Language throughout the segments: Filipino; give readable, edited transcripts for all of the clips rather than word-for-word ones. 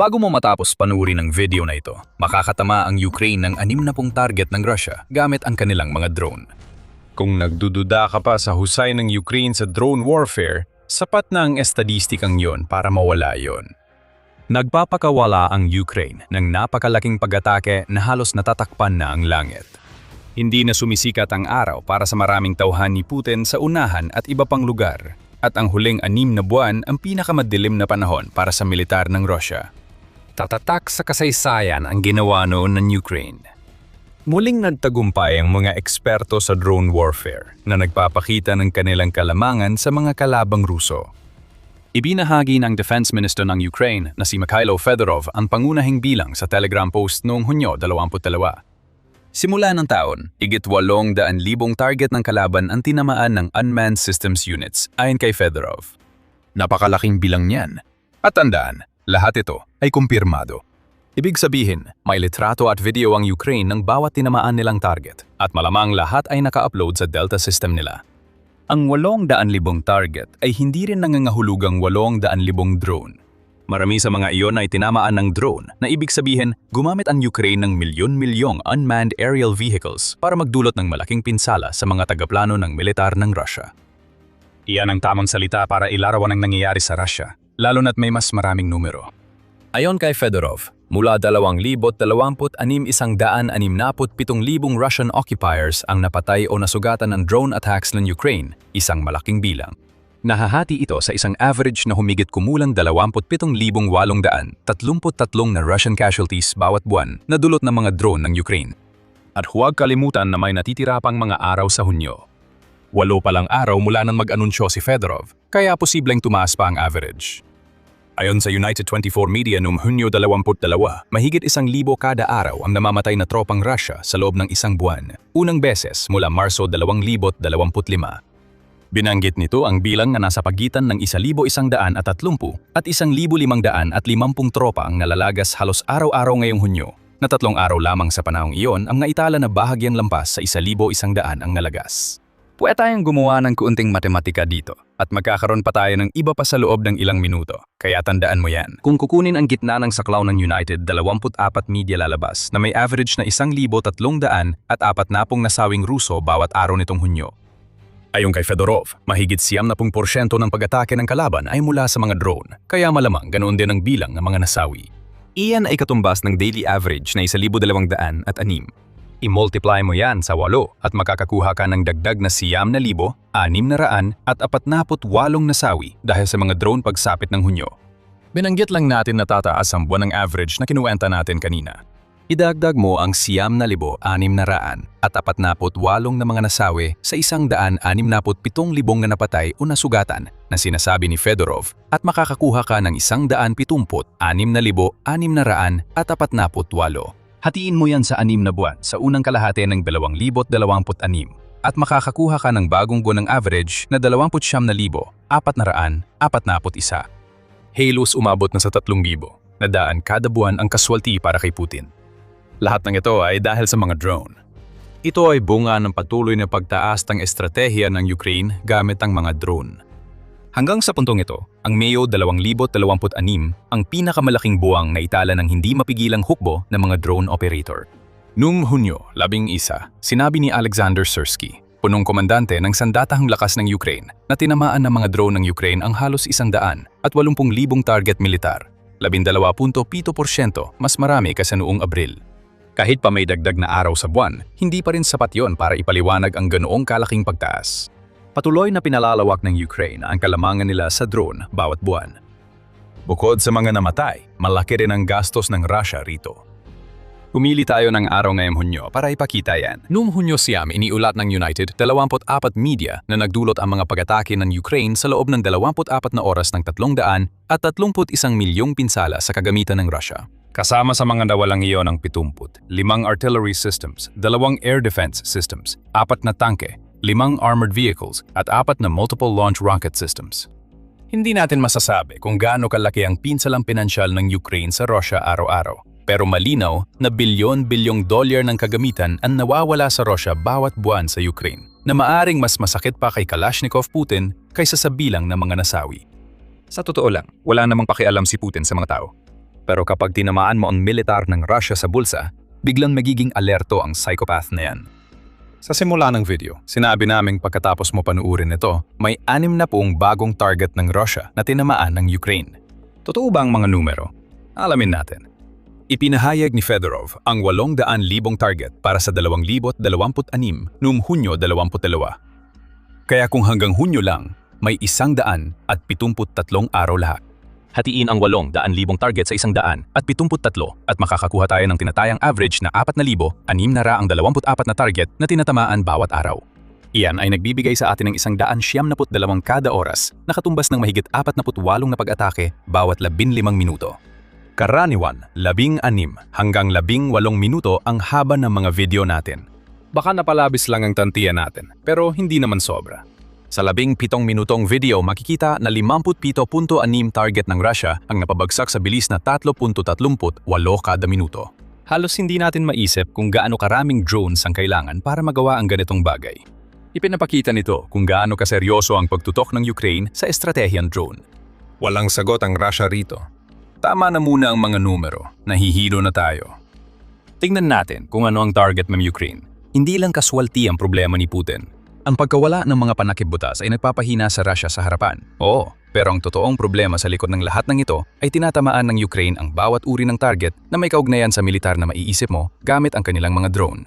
Bago mo matapos panuuri ng video na ito, makakatama ang Ukraine ng 60 target ng Russia gamit ang kanilang mga drone. Kung nagdududa ka pa sa husay ng Ukraine sa drone warfare, sapat na ang estadistikang yon para mawala yon. Nagpapakawala ang Ukraine ng napakalaking pag-atake na halos natatakpan na ang langit. Hindi na sumisikat ang araw para sa maraming tauhan ni Putin sa unahan at iba pang lugar, at ang huling 6 na buwan ang pinakamadilim na panahon para sa militar ng Russia. Tatatak sa kasaysayan ang ginawa noon ng Ukraine. Muling nagtagumpay ang mga eksperto sa drone warfare na nagpapakita ng kanilang kalamangan sa mga kalabang Ruso. Ibinahagi ng Defense Minister ng Ukraine na si Mikhailo Fedorov ang pangunahing bilang sa Telegram post noong Hunyo 22. Simula ng taon, higit 800,000 target ng kalaban ang tinamaan ng Unmanned Systems Units ayon kay Fedorov. Napakalaking bilang niyan. At tandaan, lahat ito ay kumpirmado. Ibig sabihin, may litrato at video ang Ukraine ng bawat tinamaan nilang target at malamang lahat ay naka-upload sa Delta system nila. Ang 800,000 target ay hindi rin nangangahulugang 800,000 drone. Marami sa mga iyon ay tinamaan ng drone na ibig sabihin gumamit ang Ukraine ng milyon-milyong unmanned aerial vehicles para magdulot ng malaking pinsala sa mga tagaplano ng militar ng Russia. Iyan ang tamang salita para ilarawan ang nangyayari sa Russia, lalo na't may mas maraming numero. Ayon kay Fedorov, mula 2026 167,000 Russian occupiers ang napatay o nasugatan ng drone attacks ng Ukraine, isang malaking bilang. Nahahati ito sa isang average na humigit kumulang 27,833 na Russian casualties bawat buwan na dulot ng mga drone ng Ukraine. At huwag kalimutan na may natitira pang mga araw sa Hunyo. 8 pa lang araw mula nang mag-anunsyo si Fedorov, kaya posibleng tumaas pa ang average. Ayon sa United 24 Media noong Hunyo 22, mahigit 1,000 kada araw ang namamatay na tropang Russia sa loob ng isang buwan, unang beses mula Marso 2025. Binanggit nito ang bilang na nasa pagitan ng 1,130 at 1,550 tropa ang nalalagas halos araw-araw ngayong Hunyo, na 3 araw lamang sa panahong iyon ang naitala na bahagyang lampas sa 1,100 ang nalagas. Pwede tayong gumawa ng kuunting matematika dito at magkakaroon pa tayo ng iba pa sa loob ng ilang minuto. Kaya tandaan mo yan. Kung kukunin ang gitna ng saklaw ng United 24 media lalabas na may average na 1,300 at 40 nasawing Ruso bawat araw nitong Hunyo. Ayon kay Fedorov, mahigit 70% ng pag-atake ng kalaban ay mula sa mga drone, kaya malamang ganoon din ang bilang ng mga nasawi. Iyan ay katumbas ng daily average na 1,206. I-multiply mo yan sa 8 at makakakuha ka ng dagdag na 9,648 nasawi dahil sa mga drone pagsapit ng Hunyo. Binanggit lang natin na tataas ang buwan ng average na kinuwenta natin kanina. Idagdag mo ang 9,648 na mga nasawi sa 167,000 na napatay o nasugatan na sinasabi ni Fedorov at makakakuha ka ng 176,648. Hatiin mo yan sa 6 na buwan sa unang kalahati ng 2026 at makakakuha ka ng bagong buwan ng average na 29,441. Halos umabot na sa 3,000 na daan kada buwan ang kaswalti para kay Putin. Lahat ng ito ay dahil sa mga drone. Ito ay bunga ng patuloy na pagtaas ng estratehiya ng Ukraine gamit ang mga drone. Hanggang sa puntong ito, ang Mayo 2026 ang pinakamalaking buwang na itala ng hindi mapigilang hukbo ng mga drone operator. Noong Hunyo 11, sinabi ni Alexander Syrsky, punong komandante ng sandatahang lakas ng Ukraine, na tinamaan ng mga drone ng Ukraine ang halos 180,000 target militar, 12.7% mas marami kaysa noong Abril. Kahit pa may dagdag na araw sa buwan, hindi pa rin sapat yon para ipaliwanag ang ganoong kalaking pagtaas. Patuloy na pinalalawak ng Ukraine ang kalamangan nila sa drone bawat buwan. Bukod sa mga namatay, malaki rin ang gastos ng Russia rito. Pumili tayo ng araw ngayong Hunyo para ipakita yan. Noong Hunyo siyam, iniulat ng United 24 Media na nagdulot ang mga pag-atake ng Ukraine sa loob ng 24 na oras ng 331 milyong pinsala sa kagamitan ng Russia. Kasama sa mga nawalang iyon ang 70, 5 artillery systems, 2 air defense systems, 4 na tanke, 5 armored vehicles at 4 na multiple launch rocket systems. Hindi natin masasabi kung gaano kalaki ang pinsalang pinansyal ng Ukraine sa Russia araw-araw, pero malinaw na bilyon-bilyong dolyar ng kagamitan ang nawawala sa Russia bawat buwan sa Ukraine, na maaring mas masakit pa kay Kalashnikov Putin kaysa sa bilang ng mga nasawi. Sa totoo lang, wala namang pakialam si Putin sa mga tao. Pero kapag tinamaan mo ang militar ng Russia sa bulsa, biglang magiging alerto ang psychopath na yan. Sa simula ng video, sinabi naming pagkatapos mo panuurin ito, may 6 na pong bagong target ng Russia na tinamaan ng Ukraine. Totoo ba ang mga numero? Alamin natin. Ipinahayag ni Fedorov ang 800,000 target para sa 2026 noong Hunyo 22. Kaya kung hanggang Hunyo lang, may 173 araw lahat. Hatiin ang 800,000 target sa 173 at makakakuha tayo ng tinatayang average na 4,624 na target na tinatamaan bawat araw. Iyan ay nagbibigay sa atin ng 172 kada oras na katumbas ng mahigit 48 na pag-atake bawat 15 minuto. Karaniwan, 16 hanggang 18 minuto ang haba ng mga video natin. Baka napalabis lang ang tantiya natin, pero hindi naman sobra. Sa 17 minutong video, makikita na 57.6 target ng Russia ang napabagsak sa bilis na 3.38 kada minuto. Halos hindi natin maisip kung gaano karaming drones ang kailangan para magawa ang ganitong bagay. Ipinapakita nito kung gaano kaseryoso ang pagtutok ng Ukraine sa estratehiyang drone. Walang sagot ang Russia rito. Tama na muna ang mga numero, nahihilo na tayo. Tingnan natin kung ano ang target ng Ukraine. Hindi lang kaswalti ang problema ni Putin. Ang pagkawala ng mga panakip-butas ay nagpapahina sa Russia sa harapan. Oo, pero ang totoong problema sa likod ng lahat ng ito ay tinatamaan ng Ukraine ang bawat uri ng target na may kaugnayan sa militar na maiisip mo gamit ang kanilang mga drone.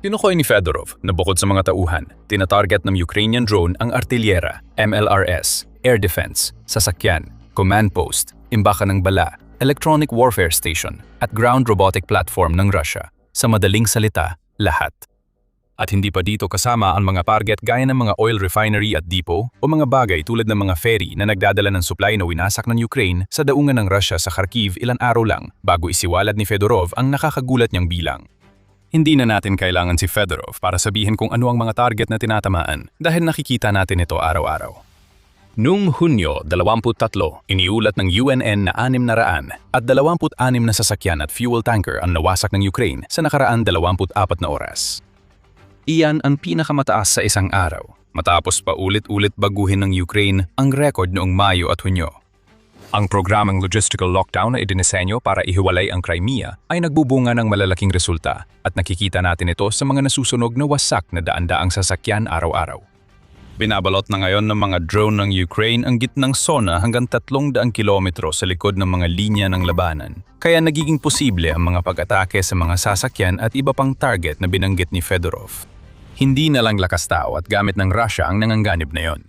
Tinukoy ni Fedorov na bukod sa mga tauhan, tinatarget ng Ukrainian drone ang artilyera, MLRS, air defense, sasakyan, command post, imbakan ng bala, electronic warfare station, at ground robotic platform ng Russia. Sa madaling salita, lahat. At hindi pa dito kasama ang mga target gaya ng mga oil refinery at depot o mga bagay tulad ng mga ferry na nagdadala ng supply na winasak ng Ukraine sa daungan ng Russia sa Kharkiv ilang araw lang bago isiwalad ni Fedorov ang nakakagulat niyang bilang. Hindi na natin kailangan si Fedorov para sabihin kung ano ang mga target na tinatamaan dahil nakikita natin ito araw-araw. Noong Hunyo 23, iniulat ng UNN na 600 at 26 na sasakyan at fuel tanker ang nawasak ng Ukraine sa nakaraan 24 na oras. Iyan ang pinakamataas sa isang araw, matapos pa ulit-ulit baguhin ng Ukraine ang record noong Mayo at Hunyo. Ang programang logistical lockdown na idinisenyo para ihiwalay ang Crimea ay nagbubunga ng malalaking resulta at nakikita natin ito sa mga nasusunog na wasak na daan-daang sasakyan araw-araw. Binabalot na ngayon ng mga drone ng Ukraine ang gitnang zona hanggang 300 kilometro sa likod ng mga linya ng labanan. Kaya nagiging posible ang mga pag-atake sa mga sasakyan at iba pang target na binanggit ni Fedorov. Hindi na lang lakas tao at gamit ng Russia ang nanganganib na yon.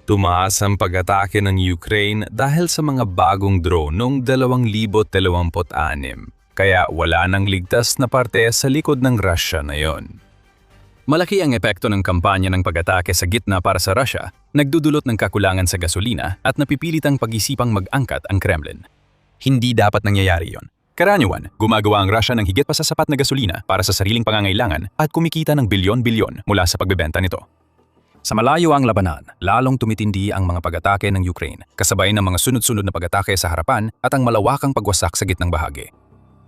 Tumaas ang pag-atake ng Ukraine dahil sa mga bagong drone noong 2026, kaya wala nang ligtas na parte sa likod ng Russia na yon. Malaki ang epekto ng kampanya ng pag-atake sa gitna para sa Russia, nagdudulot ng kakulangan sa gasolina at napipilitang pag-isipang mag-angkat ang Kremlin. Hindi dapat nangyayari yon. Karaniwan, gumagawa ang Russia ng higit pa sa sapat na gasolina para sa sariling pangangailangan at kumikita ng bilyon-bilyon mula sa pagbebenta nito. Sa malayo ang labanan, lalong tumitindi ang mga pag-atake ng Ukraine, kasabay ng mga sunod-sunod na pag-atake sa harapan at ang malawakang pagwasak sa gitnang bahagi.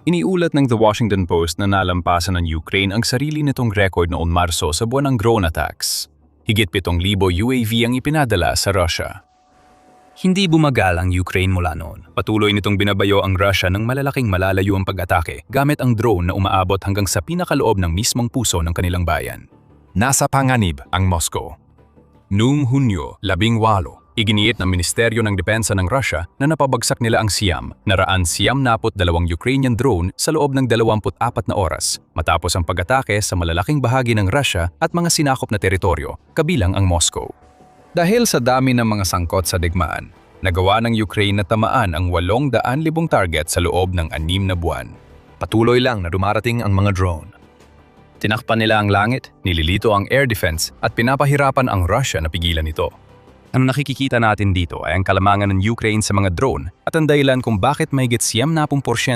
Iniulat ng The Washington Post na nalampasan ng Ukraine ang sarili nitong record noong Marso sa buwan ng drone attacks. Higit 7,000 UAV ang ipinadala sa Russia. Hindi bumagal ang Ukraine mula noon. Patuloy nitong binabayo ang Russia ng malalaking malalayo ang pag-atake gamit ang drone na umaabot hanggang sa pinakaloob ng mismong puso ng kanilang bayan. Nasa panganib ang Moscow. Noong Hunyo 18, iginiit ng Ministeryo ng Depensa ng Russia na napabagsak nila ang naraan 92 Ukrainian drone sa loob ng 24 na oras matapos ang pag-atake sa malalaking bahagi ng Russia at mga sinakop na teritoryo, kabilang ang Moscow. Dahil sa dami ng mga sangkot sa digmaan, nagawa ng Ukraine na tamaan ang 800,000 target sa loob ng 6 na buwan. Patuloy lang na dumarating ang mga drone. Tinakpan nila ang langit, nililito ang air defense at pinapahirapan ang Russia na pigilan ito. Ang nakikita natin dito ay ang kalamangan ng Ukraine sa mga drone at ang dahilan kung bakit mahigit 70%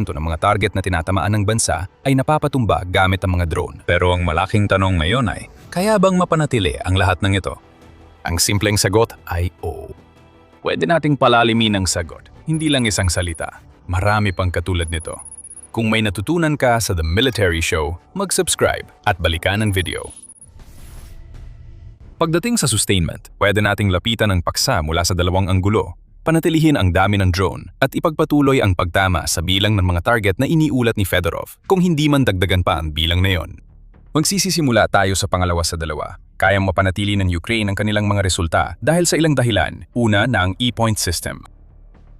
ng mga target na tinatamaan ng bansa ay napapatumba gamit ang mga drone. Pero ang malaking tanong ngayon ay, kaya bang mapanatili ang lahat ng ito? Ang simpleng sagot ay oo. Pwede nating palalimin ang sagot, hindi lang isang salita. Marami pang katulad nito. Kung may natutunan ka sa The Military Show, mag-subscribe at balikan ang video. Pagdating sa sustainment, pwede nating lapitan ang paksa mula sa dalawang anggulo. panatilihin ang dami ng drone at ipagpatuloy ang pagtama sa bilang ng mga target na iniulat ni Fedorov kung hindi man dagdagan pa ang bilang na yon. Magsisisimula tayo sa pangalawa sa dalawa. Kayang mapanatili ng Ukraine ang kanilang mga resulta dahil sa ilang dahilan. Una na ang E-point system.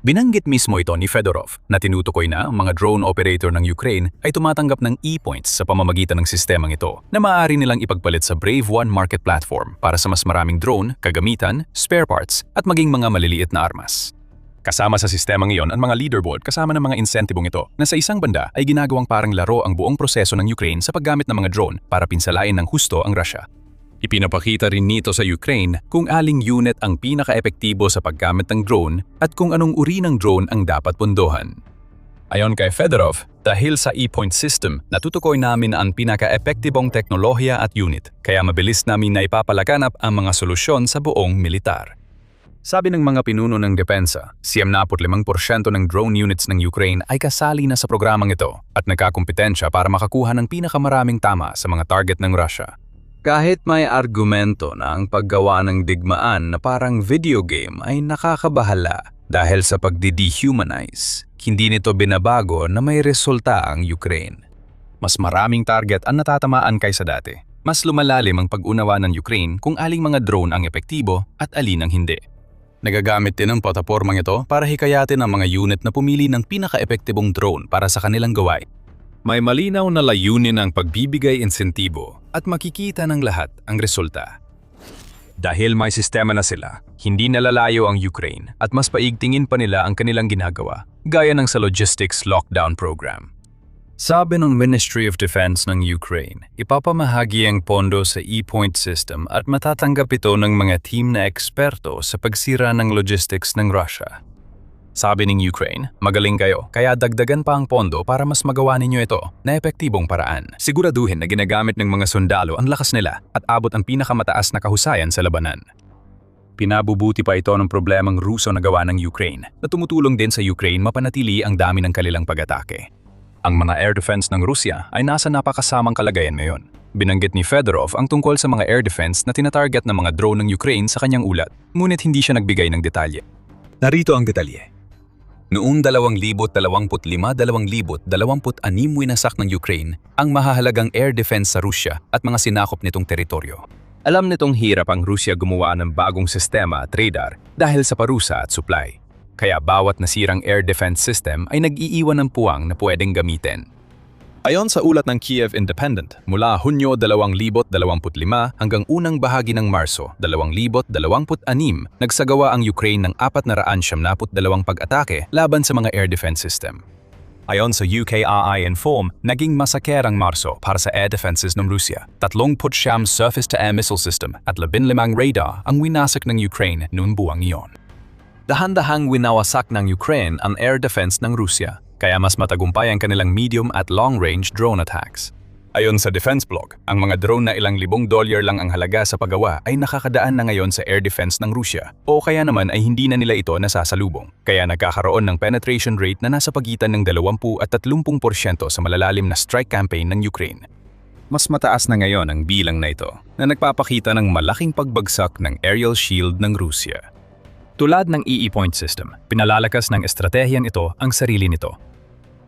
Binanggit mismo ito ni Fedorov na tinutukoy na ang mga drone operator ng Ukraine ay tumatanggap ng E-points sa pamamagitan ng sistemang ito na maaari nilang ipagpalit sa Brave One market platform para sa mas maraming drone, kagamitan, spare parts at maging mga maliliit na armas. Kasama sa sistemang iyon ang mga leaderboard kasama ng mga insentibong ito na sa isang banda ay ginagawang parang laro ang buong proseso ng Ukraine sa paggamit ng mga drone para pinsalain ng husto ang Russia. Ipinapakita rin nito sa Ukraine kung aling unit ang pinaka-epektibo sa paggamit ng drone at kung anong uri ng drone ang dapat pundohan. Ayon kay Fedorov, dahil sa E-point system, natutukoy namin ang pinaka-epektibong teknolohiya at unit, kaya mabilis namin na ipapalaganap ang mga solusyon sa buong militar. Sabi ng mga pinuno ng depensa, 75% ng drone units ng Ukraine ay kasali na sa programang ito at nagkakumpetensya para makakuha ng pinakamaraming tama sa mga target ng Russia. Kahit may argumento na ang paggawa ng digmaan na parang video game ay nakakabahala dahil sa pagdi-dehumanize, hindi nito binabago na may resulta ang Ukraine. Mas maraming target ang natatamaan kaysa dati. Mas lumalalim ang pag-unawa ng Ukraine kung aling mga drone ang epektibo at alin ang hindi. Nagagamit din ang platapormang ito para hikayatin ang mga unit na pumili ng pinaka-epektibong drone para sa kanilang gawain. May malinaw na layunin ang pagbibigay insentibo at makikita ng lahat ang resulta. Dahil may sistema na sila, hindi nalalayo ang Ukraine at mas paigtingin pa nila ang kanilang ginagawa, gaya ng sa Logistics Lockdown Program. Sabi ng Ministry of Defense ng Ukraine, ipapamahagi ang pondo sa E-point system at matatanggap ito ng mga team na eksperto sa pagsira ng logistics ng Russia. Sabi ng Ukraine, magaling kayo, kaya dagdagan pa ang pondo para mas magawa ninyo ito na epektibong paraan. Siguraduhin na ginagamit ng mga sundalo ang lakas nila at abot ang pinakamataas na kahusayan sa labanan. Pinabubuti pa ito ng problemang Ruso na gawa ng Ukraine na tumutulong din sa Ukraine mapanatili ang dami ng kanilang pag-atake. Ang mga air defense ng Rusya ay nasa napakasamang kalagayan ngayon. Binanggit ni Fedorov ang tungkol sa mga air defense na tinatarget ng mga drone ng Ukraine sa kanyang ulat, ngunit hindi siya nagbigay ng detalye. Narito ang detalye. Noong 2025-2026 winasak ng Ukraine ang mahahalagang air defense sa Rusya at mga sinakop nitong teritoryo. Alam nitong hirap ang Rusya gumawa ng bagong sistema at radar dahil sa parusa at supply. Kaya bawat nasirang air defense system ay nag-iiwan ng puwang na pwedeng gamitin. Ayon sa ulat ng Kiev Independent, mula Hunyo 2025 hanggang unang bahagi ng Marso 2026, nagsagawa ang Ukraine ng 472 pag-atake laban sa mga air defense system. Ayon sa UKAI Inform, naging masaker ang Marso para sa air defenses ng Rusya. 39 surface-to-air missile system at 15 radar ang winasak ng Ukraine noong buwang iyon. Dahan-dahang winawasak ng Ukraine ang air defense ng Rusya, kaya mas matagumpay ang kanilang medium at long-range drone attacks. Ayon sa Defense Blog, ang mga drone na ilang libong dolyar lang ang halaga sa paggawa ay nakakadaan na ngayon sa air defense ng Rusya o kaya naman ay hindi na nila ito nasasalubong. Kaya nagkakaroon ng penetration rate na nasa pagitan ng 20 at 30% sa malalalim na strike campaign ng Ukraine. Mas mataas na ngayon ang bilang na ito na nagpapakita ng malaking pagbagsak ng aerial shield ng Rusya. Tulad ng E-point system, pinalalakas ng estratehiyang ito ang sarili nito.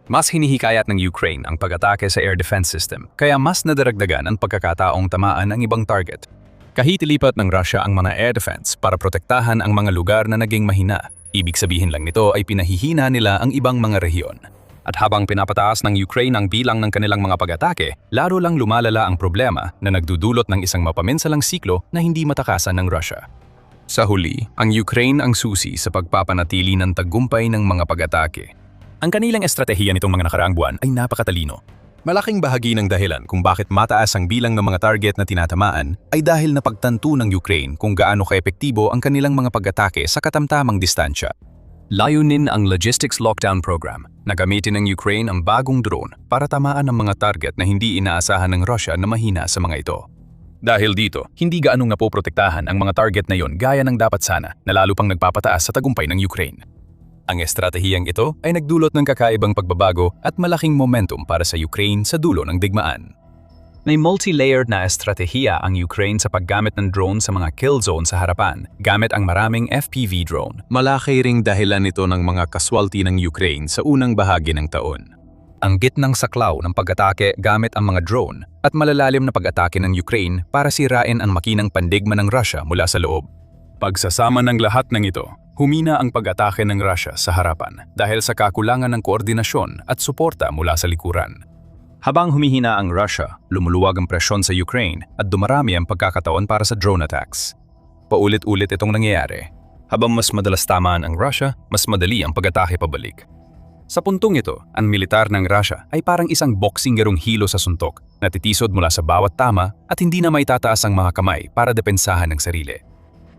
Mas hinihikayat ng Ukraine ang pag-atake sa air defense system, kaya mas nadaragdagan ang pagkakataong tamaan ang ibang target. Kahit ilipat ng Russia ang mga air defense para protektahan ang mga lugar na naging mahina, ibig sabihin lang nito ay pinahihina nila ang ibang mga rehiyon. At habang pinapataas ng Ukraine ang bilang ng kanilang mga pag-atake, lalo lang lumalala ang problema na nagdudulot ng isang mapaminsalang siklo na hindi matakasan ng Russia. Sa huli, ang Ukraine ang susi sa pagpapanatili ng tagumpay ng mga pag-atake. Ang kanilang estratehiya nitong mga nakaraang buwan ay napakatalino. Malaking bahagi ng dahilan kung bakit mataas ang bilang ng mga target na tinatamaan ay dahil napagtanto ng Ukraine kung gaano kaepektibo ang kanilang mga pag-atake sa katamtamang distansya. Layunin ang Logistics Lockdown Program na gamitin ng Ukraine ang bagong drone para tamaan ang mga target na hindi inaasahan ng Russia na mahina sa mga ito. Dahil dito, hindi gaanong napoprotektahan ang mga target na yon gaya ng dapat sana na lalo pang nagpapataas sa tagumpay ng Ukraine. Ang estratehiyang ito ay nagdulot ng kakaibang pagbabago at malaking momentum para sa Ukraine sa dulo ng digmaan. May multi-layered na estratehiya ang Ukraine sa paggamit ng drone sa mga kill zone sa harapan, gamit ang maraming FPV drone. Malaki ring dahilan nito ng mga casualty ng Ukraine sa unang bahagi ng taon. Ang gitnang saklaw ng pag-atake gamit ang mga drone at malalalim na pag-atake ng Ukraine para sirain ang makinang pandigma ng Russia mula sa loob. Pagsasama ng lahat ng ito, humina ang pag-atake ng Russia sa harapan dahil sa kakulangan ng koordinasyon at suporta mula sa likuran. Habang humihina ang Russia, lumuluwag ang presyon sa Ukraine at dumarami ang pagkakataon para sa drone attacks. Paulit-ulit itong nangyayari. Habang mas madalas tamaan ang Russia, mas madali ang pag-atake pabalik. Sa puntong ito, ang militar ng Russia ay parang isang boxingerong hilo sa suntok, natitisod mula sa bawat tama at hindi na maitataas ang mga kamay para depensahan ng sarili.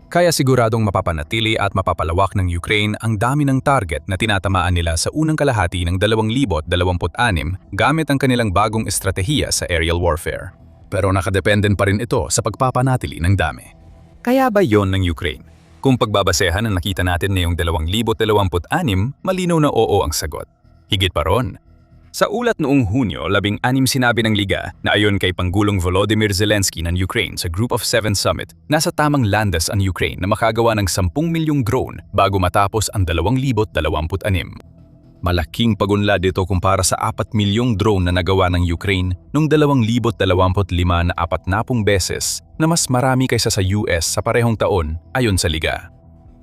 Kaya siguradong mapapanatili at mapapalawak ng Ukraine ang dami ng target na tinatamaan nila sa unang kalahati ng 2026 gamit ang kanilang bagong estratehiya sa aerial warfare. Pero nakadependen pa rin ito sa pagpapanatili ng dami. Kaya ba yon ng Ukraine? Kung pagbabasehan ang nakita natin ngayong 2026, malinaw na oo ang sagot. Higit pa ron. Sa ulat noong Hunyo, 16 sinabi ng Liga na ayon kay Pangulong Volodymyr Zelensky ng Ukraine sa Group of 7 Summit, nasa tamang landas ang Ukraine na makagawa ng 10 milyong drone bago matapos ang 2026. Malaking pagunlad ito kumpara sa 4 milyong drone na nagawa ng Ukraine noong 2025 na 40 beses na mas marami kaysa sa US sa parehong taon ayon sa Liga.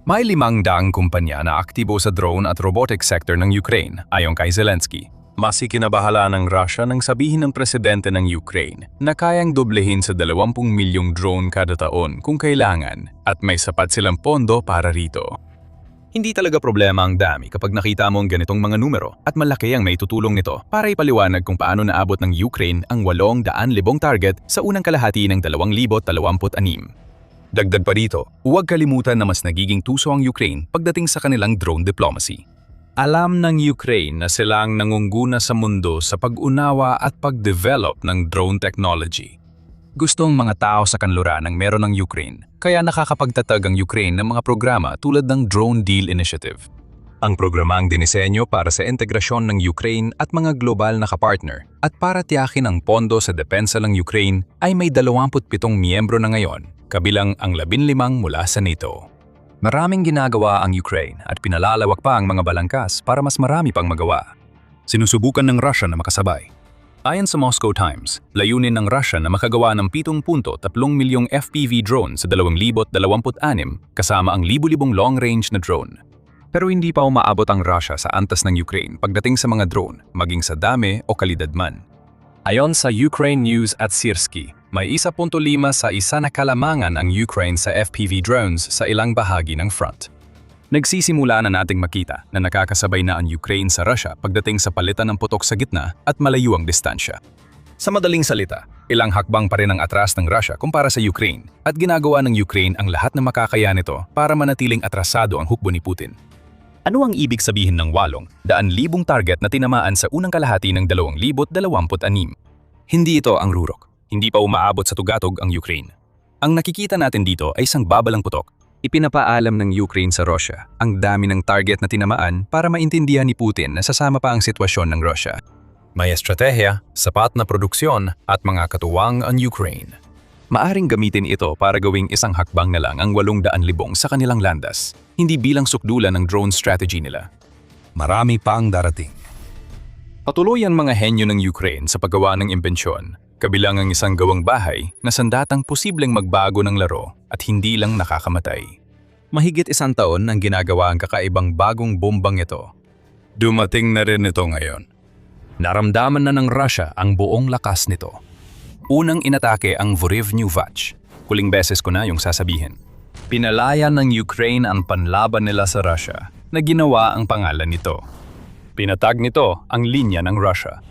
May 500 kumpanya na aktibo sa drone at robotics sector ng Ukraine ayon kay Zelensky. Mas ikinabahala ng Russia nang sabihin ng presidente ng Ukraine na kayang doblehin sa 20 milyong drone kada taon kung kailangan at may sapat silang pondo para rito. Hindi talaga problema ang dami kapag nakita mo ang ganitong mga numero at malaki ang may tutulong nito para ipaliwanag kung paano naabot ng Ukraine ang 800,000 target sa unang kalahati ng 2026. Dagdag pa dito, huwag kalimutan na mas nagiging tuso ang Ukraine pagdating sa kanilang drone diplomacy. Alam ng Ukraine na sila ang nangunguna sa mundo sa pag-unawa at pag-develop ng drone technology. Gustong mga tao sa kanluran ang meron ng Ukraine, kaya nakakapagtatag ang Ukraine ng mga programa tulad ng Drone Deal Initiative. Ang programang dinisenyo para sa integrasyon ng Ukraine at mga global na kapartner at para tiyakin ang pondo sa depensa ng Ukraine ay may 27 miyembro na ngayon, kabilang ang 15 mula sa NATO. Maraming ginagawa ang Ukraine at pinalalawak pa ang mga balangkas para mas marami pang magawa. Sinusubukan ng Russia na makasabay. Ayon sa Moscow Times, layunin ng Russia na makagawa ng 7.3 milyong FPV drone sa 2026 kasama ang libu-libong long-range na drone. Pero hindi pa umaabot ang Russia sa antas ng Ukraine pagdating sa mga drone, maging sa dami o kalidad man. Ayon sa Ukraine News at Sirski, may 1.5 sa isa na kalamangan ang Ukraine sa FPV drones sa ilang bahagi ng front. Nagsisimula na nating makita na nakakasabay na ang Ukraine sa Russia pagdating sa palitan ng putok sa gitna at malayo ang distansya. Sa madaling salita, ilang hakbang pa rin ang atras ng Russia kumpara sa Ukraine at ginagawa ng Ukraine ang lahat na makakaya nito para manatiling atrasado ang hukbo ni Putin. Ano ang ibig sabihin ng 800,000 target na tinamaan sa unang kalahati ng 2026? Hindi ito ang rurok. Hindi pa umaabot sa tugatog ang Ukraine. Ang nakikita natin dito ay isang babalang putok. Ipinapaalam ng Ukraine sa Russia ang dami ng target na tinamaan para maintindihan ni Putin na sasama pa ang sitwasyon ng Russia. May estratehiya, sapat na produksyon at mga katuwang ang Ukraine. Maaring gamitin ito para gawing isang hakbang na lang ang 800,000 sa kanilang landas, hindi bilang sukdulan ng drone strategy nila. Marami pa ang darating. Patuloy ang mga henyo ng Ukraine sa paggawa ng imbensyon, kabilang ang isang gawang bahay na sandatang posibleng magbago ng laro at hindi lang nakakamatay. Mahigit 1 taon ang ginagawa ang kakaibang bagong bombang ito. Dumating na rin ito ngayon. Naramdaman na ng Russia ang buong lakas nito. Unang inatake ang Vorivnyu-Vach. Huling beses ko na yung sasabihin. Pinalaya ng Ukraine ang panlaban nila sa Russia na ginawa ang pangalan nito. Pinatag nito ang linya ng Russia.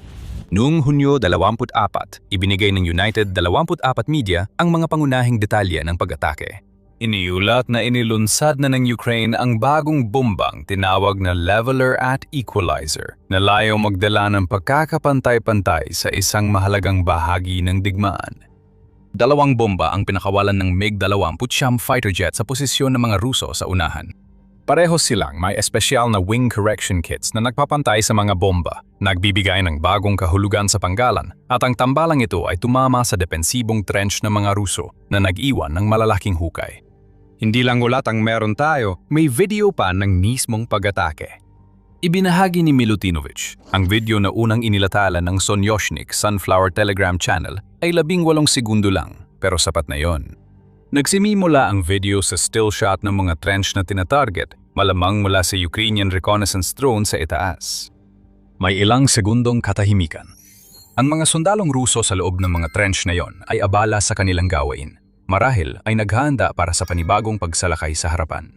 Noong Hunyo 24, ibinigay ng United 24 Media ang mga pangunahing detalye ng pag-atake. Iniulat na inilunsad na ng Ukraine ang bagong bombang tinawag na Leveler at Equalizer na layong magdala ng pagkakapantay-pantay sa isang mahalagang bahagi ng digmaan. 2 bomba ang pinakawalan ng MiG-29 fighter jet sa posisyon ng mga Ruso sa unahan. Pareho silang may espesyal na wing correction kits na nagpapantay sa mga bomba, nagbibigay ng bagong kahulugan sa panggalan, at ang tambalang ito ay tumama sa depensibong trench ng mga Ruso na nag-iwan ng malalaking hukay. Hindi lang ulat ang meron tayo, may video pa ng mismong pag-atake. Ibinahagi ni Milutinovic, ang video na unang inilathala ng Sonyoshnik Sunflower Telegram Channel ay 18 segundo lang, pero sapat na yon. Nagsimimula ang video sa still shot ng mga trench na tinatarget, malamang mula sa Ukrainian reconnaissance drone sa itaas. May ilang segundong katahimikan. Ang mga sundalong Ruso sa loob ng mga trench na yon ay abala sa kanilang gawain. Marahil ay naghahanda para sa panibagong pagsalakay sa harapan.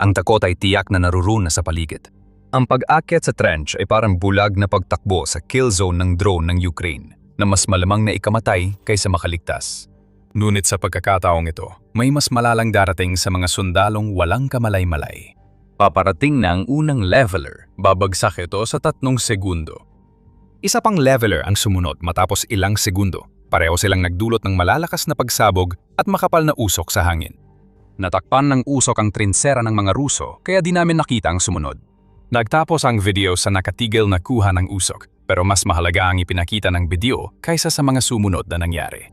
Ang takot ay tiyak na naruruna sa paligid. Ang pag-akyat sa trench ay parang bulag na pagtakbo sa kill zone ng drone ng Ukraine na mas malamang na ikamatay kaysa makaligtas. Ngunit sa pagkakataong ito, may mas malalang darating sa mga sundalong walang kamalay-malay. Paparating na ang unang leveler, babagsak ito sa 3 segundo. Isa pang leveler ang sumunod matapos ilang segundo. Pareho silang nagdulot ng malalakas na pagsabog at makapal na usok sa hangin. Natakpan ng usok ang trinsera ng mga Ruso kaya di namin nakita ang sumunod. Nagtapos ang video sa nakatigil na kuha ng usok, pero mas mahalaga ang ipinakita ng video kaysa sa mga sumunod na nangyari.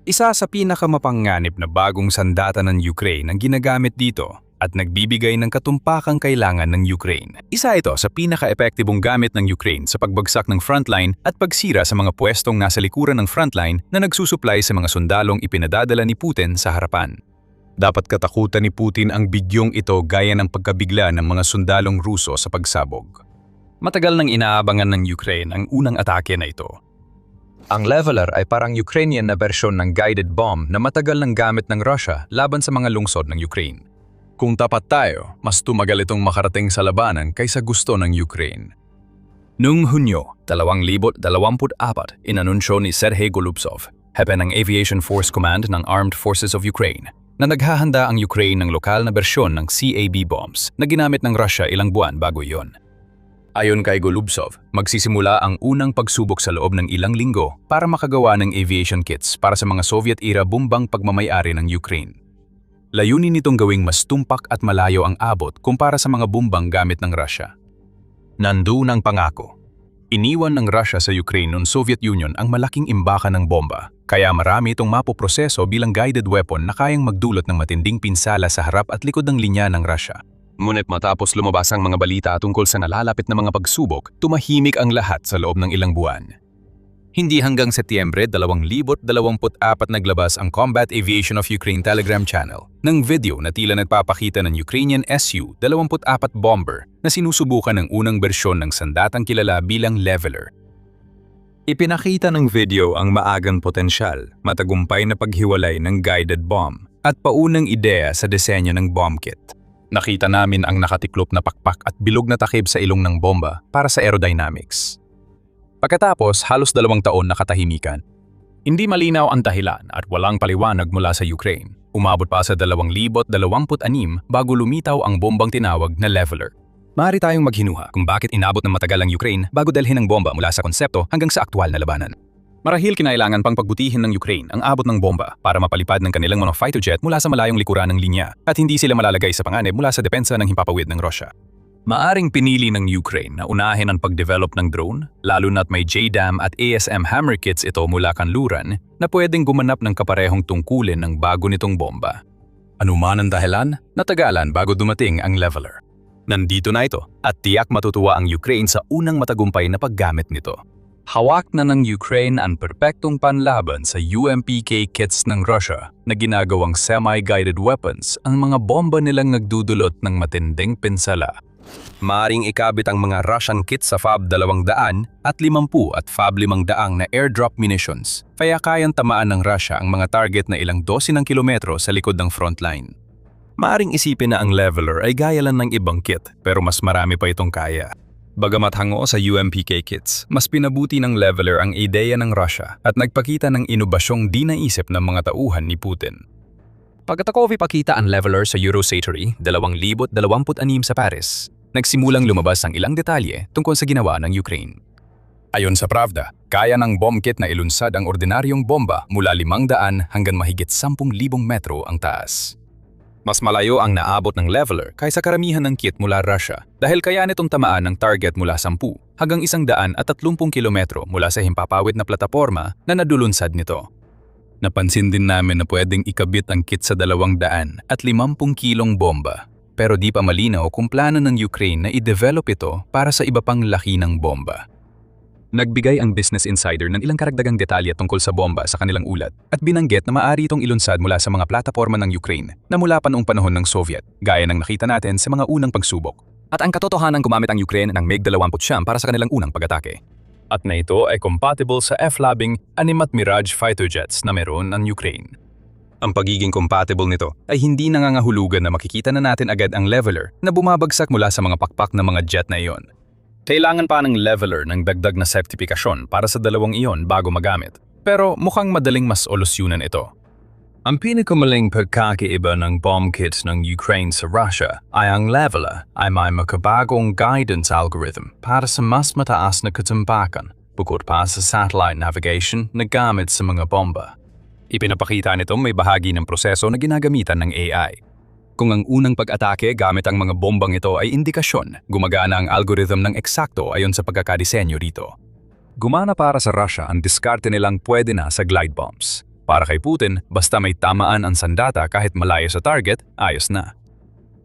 Isa sa pinakamapanganib na bagong sandata ng Ukraine ang ginagamit dito at nagbibigay ng katumpakang kailangan ng Ukraine. Isa ito sa pinaka-epektibong gamit ng Ukraine sa pagbagsak ng frontline at pagsira sa mga pwestong nasa likuran ng frontline na nagsusuplay sa mga sundalong ipinadadala ni Putin sa harapan. Dapat katakutan ni Putin ang bigyong ito gaya ng pagkabigla ng mga sundalong Ruso sa pagsabog. Matagal nang inaabangan ng Ukraine ang unang atake na ito. Ang leveler ay parang Ukrainian na bersyon ng guided bomb na matagal nang gamit ng Russia laban sa mga lungsod ng Ukraine. Kung tapat tayo, mas tumagal itong makarating sa labanan kaysa gusto ng Ukraine. Noong Hunyo 2024, inanunsyo ni Sergei Golubtsov, hepe ng Aviation Force Command ng Armed Forces of Ukraine, na naghahanda ang Ukraine ng lokal na bersyon ng CAB bombs na ginamit ng Russia ilang buwan bago iyon. Ayon kay Golubtsov, magsisimula ang unang pagsubok sa loob ng ilang linggo para makagawa ng aviation kits para sa mga Soviet-era bumbang pagmamay-ari ng Ukraine. Layunin nitong gawing mas tumpak at malayo ang abot kumpara sa mga bumbang gamit ng Russia. Nandun ang pangako. Iniwan ng Russia sa Ukraine noong Soviet Union ang malaking imbakan ng bomba, kaya marami itong mapoproseso bilang guided weapon na kayang magdulot ng matinding pinsala sa harap at likod ng linya ng Russia. Ngunit matapos lumabas ang mga balita tungkol sa nalalapit na mga pagsubok, tumahimik ang lahat sa loob ng ilang buwan. Hindi hanggang Setyembre 2024 naglabas ang Combat Aviation of Ukraine Telegram Channel ng video na tila nagpapakita ng Ukrainian Su-24 bomber na sinusubukan ng unang bersyon ng sandatang kilala bilang leveler. Ipinakita ng video ang maagang potensyal, matagumpay na paghiwalay ng guided bomb at paunang ideya sa disenyo ng bomb kit. Nakita namin ang nakatiklop na pakpak at bilog na takip sa ilong ng bomba para sa aerodynamics. Pagkatapos, halos 2 taon na katahimikan. Hindi malinaw ang dahilan at walang paliwanag mula sa Ukraine. Umabot pa sa 2026 bago lumitaw ang bombang tinawag na leveler. Maaari tayong maghinuha kung bakit inabot ng matagal ang Ukraine bago dalhin ang bomba mula sa konsepto hanggang sa aktwal na labanan. Marahil kinailangan pang pagbutihin ng Ukraine ang abot ng bomba para mapalipad ng kanilang mga fighter jet mula sa malayong likuran ng linya at hindi sila malalagay sa panganib mula sa depensa ng himpapawid ng Russia. Maaring pinili ng Ukraine na unahin ang pag-develop ng drone, lalo na't may JDAM at ASM hammer kits ito mula kanluran na pwedeng gumanap ng kaparehong tungkulin ng bago nitong bomba. Ano man ang dahilan, natagalan bago dumating ang leveler. Nandito na ito at tiyak matutuwa ang Ukraine sa unang matagumpay na paggamit nito. Hawak na ng Ukraine ang perpektong panlaban sa UMPK kits ng Russia na ginagawang semi-guided weapons ang mga bomba nilang nagdudulot ng matinding pinsala. Maaring ikabit ang mga Russian kits sa FAB 200 at 50 at FAB 500 na airdrop munitions, kaya kayang tamaan ng Russia ang mga target na ilang dosen ng kilometro sa likod ng frontline. Maaring isipin na ang leveler ay gaya lang ng ibang kit pero mas marami pa itong kaya. Bagamat hango sa UMPK kits, mas pinabuti ng leveler ang ideya ng Russia at nagpakita ng inobasyong di naisip ng mga tauhan ni Putin. Pagkatapos ipakita ang leveler sa Eurosatory 2026 sa Paris, nagsimulang lumabas ang ilang detalye tungkol sa ginawa ng Ukraine. Ayon sa Pravda, kaya ng bomb kit na ilunsad ang ordinaryong bomba mula 500 hanggang mahigit 10,000 metro ang taas. Mas malayo ang naabot ng leveler kaysa karamihan ng kit mula Russia dahil kaya nitong tamaan ng target mula 10 hanggang 130 kilometro mula sa himpapawid na plataporma na nadulunsad nito. Napansin din namin na pwedeng ikabit ang kit sa 250 kilong bomba, pero di pa malinaw kung plano ng Ukraine na i-develop ito para sa iba pang laki ng bomba. Nagbigay ang Business Insider ng ilang karagdagang detalye tungkol sa bomba sa kanilang ulat at binanggit na maaari itong ilunsad mula sa mga plataporma ng Ukraine na mula pa noong panahon ng Soviet, gaya ng nakita natin sa mga unang pagsubok. At ang katotohanan gumamit ang Ukraine ng MiG-29 para sa kanilang unang pag-atake. At na ito ay compatible sa F-16 Animat Mirage fighter jets na meron ang Ukraine. Ang pagiging compatible nito ay hindi nangangahulugan na makikita na natin agad ang leveler na bumabagsak mula sa mga pakpak ng mga jet na iyon. Kailangan pa ng leveler ng dagdag na sertifikasyon para sa dalawang iyon bago magamit, pero mukhang madaling mas olusyunan ito. Ang pinakamaling pagkakaiba ng bomb kit ng Ukraine sa Russia ay ang leveler ay may makabagong guidance algorithm para sa mas mataas na katampakan bukod pa sa satellite navigation na gamit sa mga bomba. Ipinapakita nito may bahagi ng proseso na ginagamitan ng AI. Kung ang unang pag-atake gamit ang mga bombang ito ay indikasyon, gumagana ang algorithm ng eksakto ayon sa pagkakadisenyo rito. Gumana para sa Russia ang diskarte nilang pwede na sa glide bombs. Para kay Putin, basta may tamaan ang sandata kahit malayo sa target, ayos na.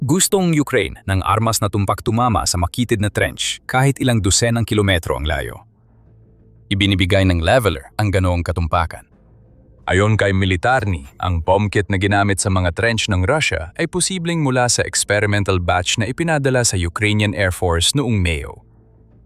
Gustong Ukraine ng armas na tumpak tumama sa makitid na trench kahit ilang dosenang kilometro ang layo. Ibinibigay ng leveler ang ganoong katumpakan. Ayon kay Militarny, ang bomb kit na ginamit sa mga trench ng Russia ay posibleng mula sa experimental batch na ipinadala sa Ukrainian Air Force noong Mayo.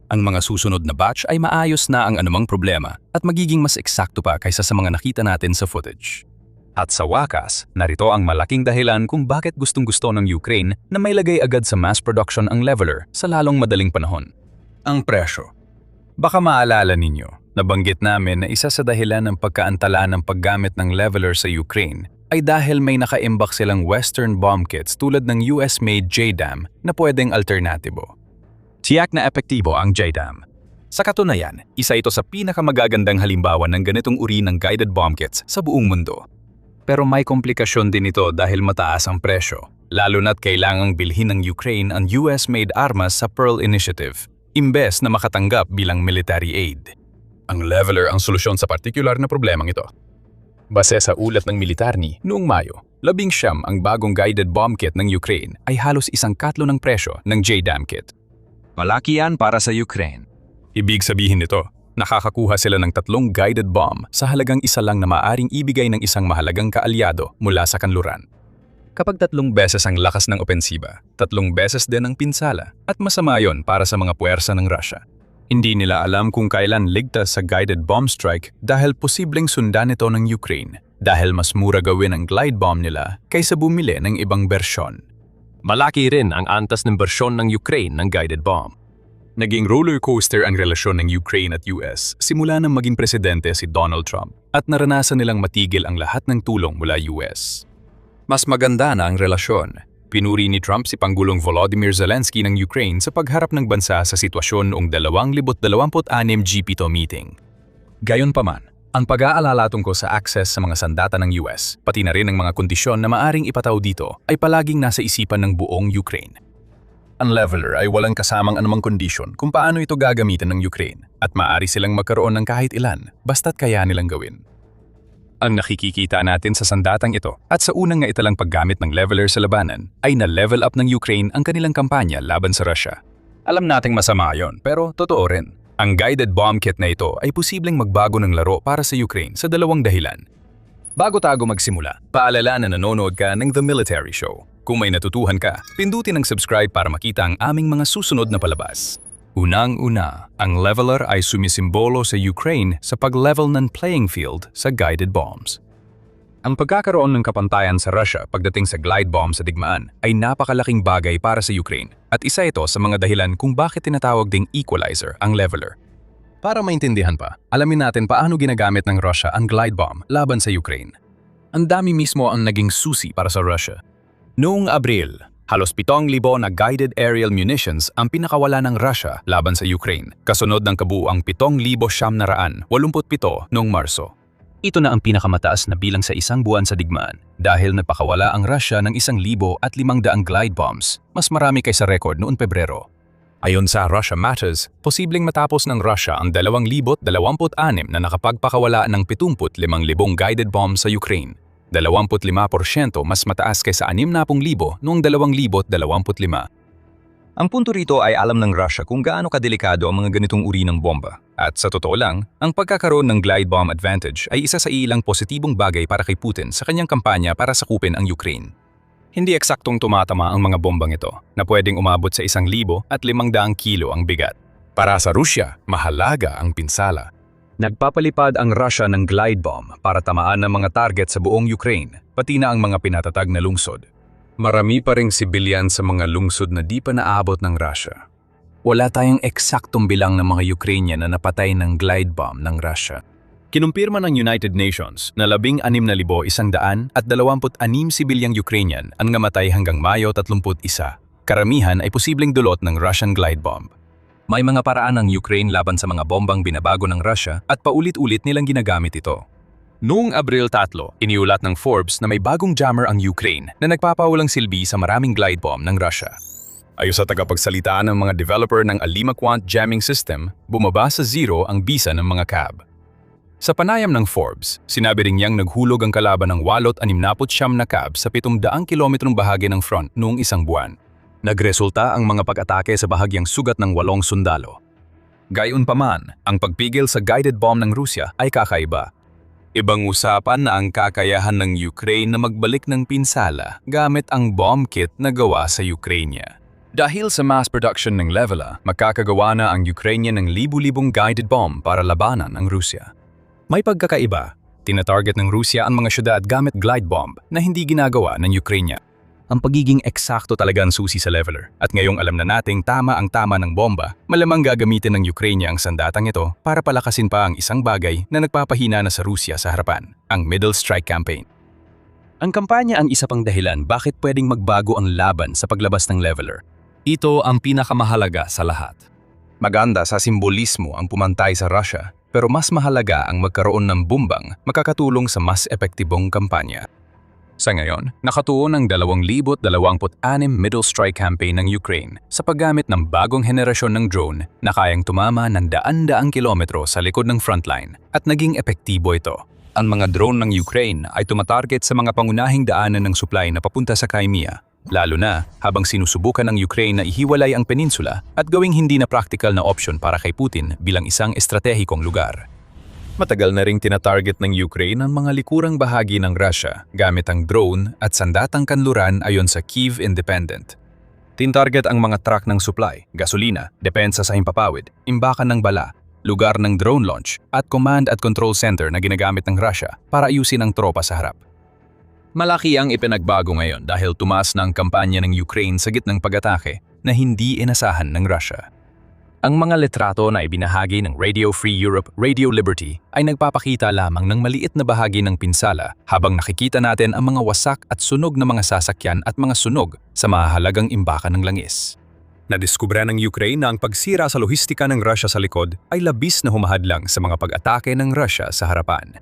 Ang mga susunod na batch ay maayos na ang anumang problema at magiging mas eksakto pa kaysa sa mga nakita natin sa footage. At sa wakas, narito ang malaking dahilan kung bakit gustong-gusto ng Ukraine na may lagay agad sa mass production ang leveler sa lalong madaling panahon. Ang presyo. Baka maalala ninyo, nabanggit namin na isa sa dahilan ng pagkaantala ng paggamit ng leveler sa Ukraine ay dahil may nakaimbak silang Western bomb kits tulad ng US-made JDAM na pwedeng alternatibo. Tiyak na epektibo ang JDAM. Sa katunayan, isa ito sa pinakamagagandang halimbawa ng ganitong uri ng guided bomb kits sa buong mundo. Pero may komplikasyon din ito dahil mataas ang presyo, lalo na't kailangang bilhin ng Ukraine ang US-made armas sa Pearl Initiative, imbes na makatanggap bilang military aid. Ang leveler ang solusyon sa partikular na problemang ito. Base sa ulat ng Militarny, noong Mayo, 19 ang bagong guided bomb kit ng Ukraine ay halos 1/4 ng presyo ng JDAM kit. Malaki yan para sa Ukraine. Ibig sabihin nito, nakakakuha sila ng 3 guided bomb sa halagang isa lang na maaring ibigay ng isang mahalagang kaalyado mula sa kanluran. Kapag 3 beses ang lakas ng opensiba, 3 beses din ang pinsala at masama yon para sa mga puwersa ng Russia. Hindi nila alam kung kailan ligtas sa guided bomb strike dahil posibleng sundan ito ng Ukraine dahil mas mura gawin ang glide bomb nila kaysa bumili ng ibang bersyon. Malaki rin ang antas ng bersyon ng Ukraine ng guided bomb. Naging roller coaster ang relasyon ng Ukraine at US simula nang maging presidente si Donald Trump at naranasan nilang matigil ang lahat ng tulong mula US. Mas maganda na ang relasyon. Pinuri ni Trump si Pangulong Volodymyr Zelensky ng Ukraine sa pagharap ng bansa sa sitwasyon noong 2026 G7 meeting. Gayunpaman, ang pag-aalala tungkol sa access sa mga sandata ng US, pati na rin ang mga kondisyon na maaring ipataw dito, ay palaging nasa isipan ng buong Ukraine. Ang leveler ay walang kasamang anumang kondisyon kung paano ito gagamitin ng Ukraine at maaari silang magkaroon ng kahit ilan basta't kaya nilang gawin. Ang nakikikita natin sa sandatang ito at sa unang nga italang paggamit ng leveler sa labanan ay na-level up ng Ukraine ang kanilang kampanya laban sa Russia. Alam nating masama yon, pero totoo rin. Ang guided bomb kit na ito ay posibleng magbago ng laro para sa Ukraine sa 2 dahilan. Bago tayo magsimula, paalala na nanonood ka ng The Military Show. Kung may natutuhan ka, pindutin ang subscribe para makita ang aming mga susunod na palabas. Unang-una, ang leveler ay sumisimbolo sa Ukraine sa pag-level ng playing field sa guided bombs. Ang pagkakaroon ng kapantayan sa Russia pagdating sa glide bomb sa digmaan ay napakalaking bagay para sa Ukraine at isa ito sa mga dahilan kung bakit tinatawag ding equalizer ang leveler. Para maintindihan pa, alamin natin paano ginagamit ng Russia ang glide bomb laban sa Ukraine. Ang dami mismo ang naging susi para sa Russia. Noong Abril, halos 7,000 na guided aerial munitions ang pinakawala ng Russia laban sa Ukraine, kasunod ng kabuuang 7,987 noong Marso. Ito na ang pinakamataas na bilang sa isang buwan sa digmaan dahil nagpakawala ang Russia ng 1,500 glide bombs, mas marami kaysa record noong Pebrero. Ayon sa Russia Matters, posibleng matapos ng Russia ang 2026 na nakapagpakawala ng 75,000 guided bombs sa Ukraine. 25% mas mataas kaysa 60,000 noong 2025. Ang punto rito ay alam ng Russia kung gaano kadelikado ang mga ganitong uri ng bomba. At sa totoo lang, ang pagkakaroon ng glide bomb advantage ay isa sa ilang positibong bagay para kay Putin sa kanyang kampanya para sakupin ang Ukraine. Hindi eksaktong tumatama ang mga bombang ito na pwedeng umabot sa 1,500 kilo ang bigat. Para sa Rusya, mahalaga ang pinsala. Nagpapalipad ang Russia ng glide bomb para tamaan ng mga target sa buong Ukraine, pati na ang mga pinatatag na lungsod. Marami pa ring sibilyan sa mga lungsod na di pa naabot ng Russia. Wala tayong eksaktong bilang ng mga Ukrainian na napatay ng glide bomb ng Russia. Kinumpirma ng United Nations na 16,126 sibilyang Ukrainian ang namatay hanggang Mayo 31. Karamihan ay posibleng dulot ng Russian glide bomb. May mga paraan ng Ukraine laban sa mga bombang binabago ng Russia at paulit-ulit nilang ginagamit ito. Noong Abril 3, iniulat ng Forbes na may bagong jammer ang Ukraine na nagpapawalang silbi sa maraming glide bomb ng Russia. Ayon sa tagapagsalita ng mga developer ng Alima-Quant jamming system, bumaba sa zero ang bisa ng mga cab. Sa panayam ng Forbes, sinabi rin niyang naghulog ang kalaban ng 69 na cab sa 700 kilometrong bahagi ng front noong isang buwan. Nagresulta ang mga pag-atake sa bahagyang sugat ng 8 sundalo. Gayunpaman, ang pagpigil sa guided bomb ng Rusya ay kakaiba. Ibang usapan na ang kakayahan ng Ukraine na magbalik ng pinsala gamit ang bomb kit na gawa sa Ukraine. Dahil sa mass production ng Levela, makakagawa na ang Ukrainian ng libu-libong guided bomb para labanan ang Rusya. May pagkakaiba, tinatarget ng Rusya ang mga syudad gamit glide bomb na hindi ginagawa ng Ukraine. Ang pagiging eksakto talaga ang susi sa leveler at ngayong alam na nating tama ang tama ng bomba, malamang gagamitin ng Ukraine ang sandatang ito para palakasin pa ang isang bagay na nagpapahina na sa Rusya sa harapan, ang Middle Strike Campaign. Ang kampanya ang isa pang dahilan bakit pwedeng magbago ang laban sa paglabas ng leveler. Ito ang pinakamahalaga sa lahat. Maganda sa simbolismo ang pumantay sa Russia, pero mas mahalaga ang magkaroon ng bumbang makakatulong sa mas epektibong kampanya. Sa ngayon, nakatuon ang 2026 Middle Strike Campaign ng Ukraine sa paggamit ng bagong henerasyon ng drone na kayang tumama ng daan-daang kilometro sa likod ng frontline at naging epektibo ito. Ang mga drone ng Ukraine ay tumatarget sa mga pangunahing daanan ng supply na papunta sa Crimea, lalo na habang sinusubukan ng Ukraine na ihiwalay ang peninsula at gawing hindi na practical na opsyon para kay Putin bilang isang estratehikong lugar. Matagal na ring tinatarget ng Ukraine ang mga likurang bahagi ng Russia gamit ang drone at sandatang kanluran ayon sa Kyiv Independent. Tintarget ang mga truck ng supply, gasolina, depensa sa himpapawid, imbakan ng bala, lugar ng drone launch at command at control center na ginagamit ng Russia para ayusin ang tropa sa harap. Malaki ang ipinagbago ngayon dahil tumaas na ang kampanya ng Ukraine sa gitnang pag-atake na hindi inasahan ng Russia. Ang mga litrato na ibinahagi ng Radio Free Europe, Radio Liberty ay nagpapakita lamang ng maliit na bahagi ng pinsala habang nakikita natin ang mga wasak at sunog na mga sasakyan at mga sunog sa mahahalagang imbakan ng langis. Nadiskubre ng Ukraine na ang pagsira sa lohistika ng Russia sa likod ay labis na humahadlang sa mga pag-atake ng Russia sa harapan.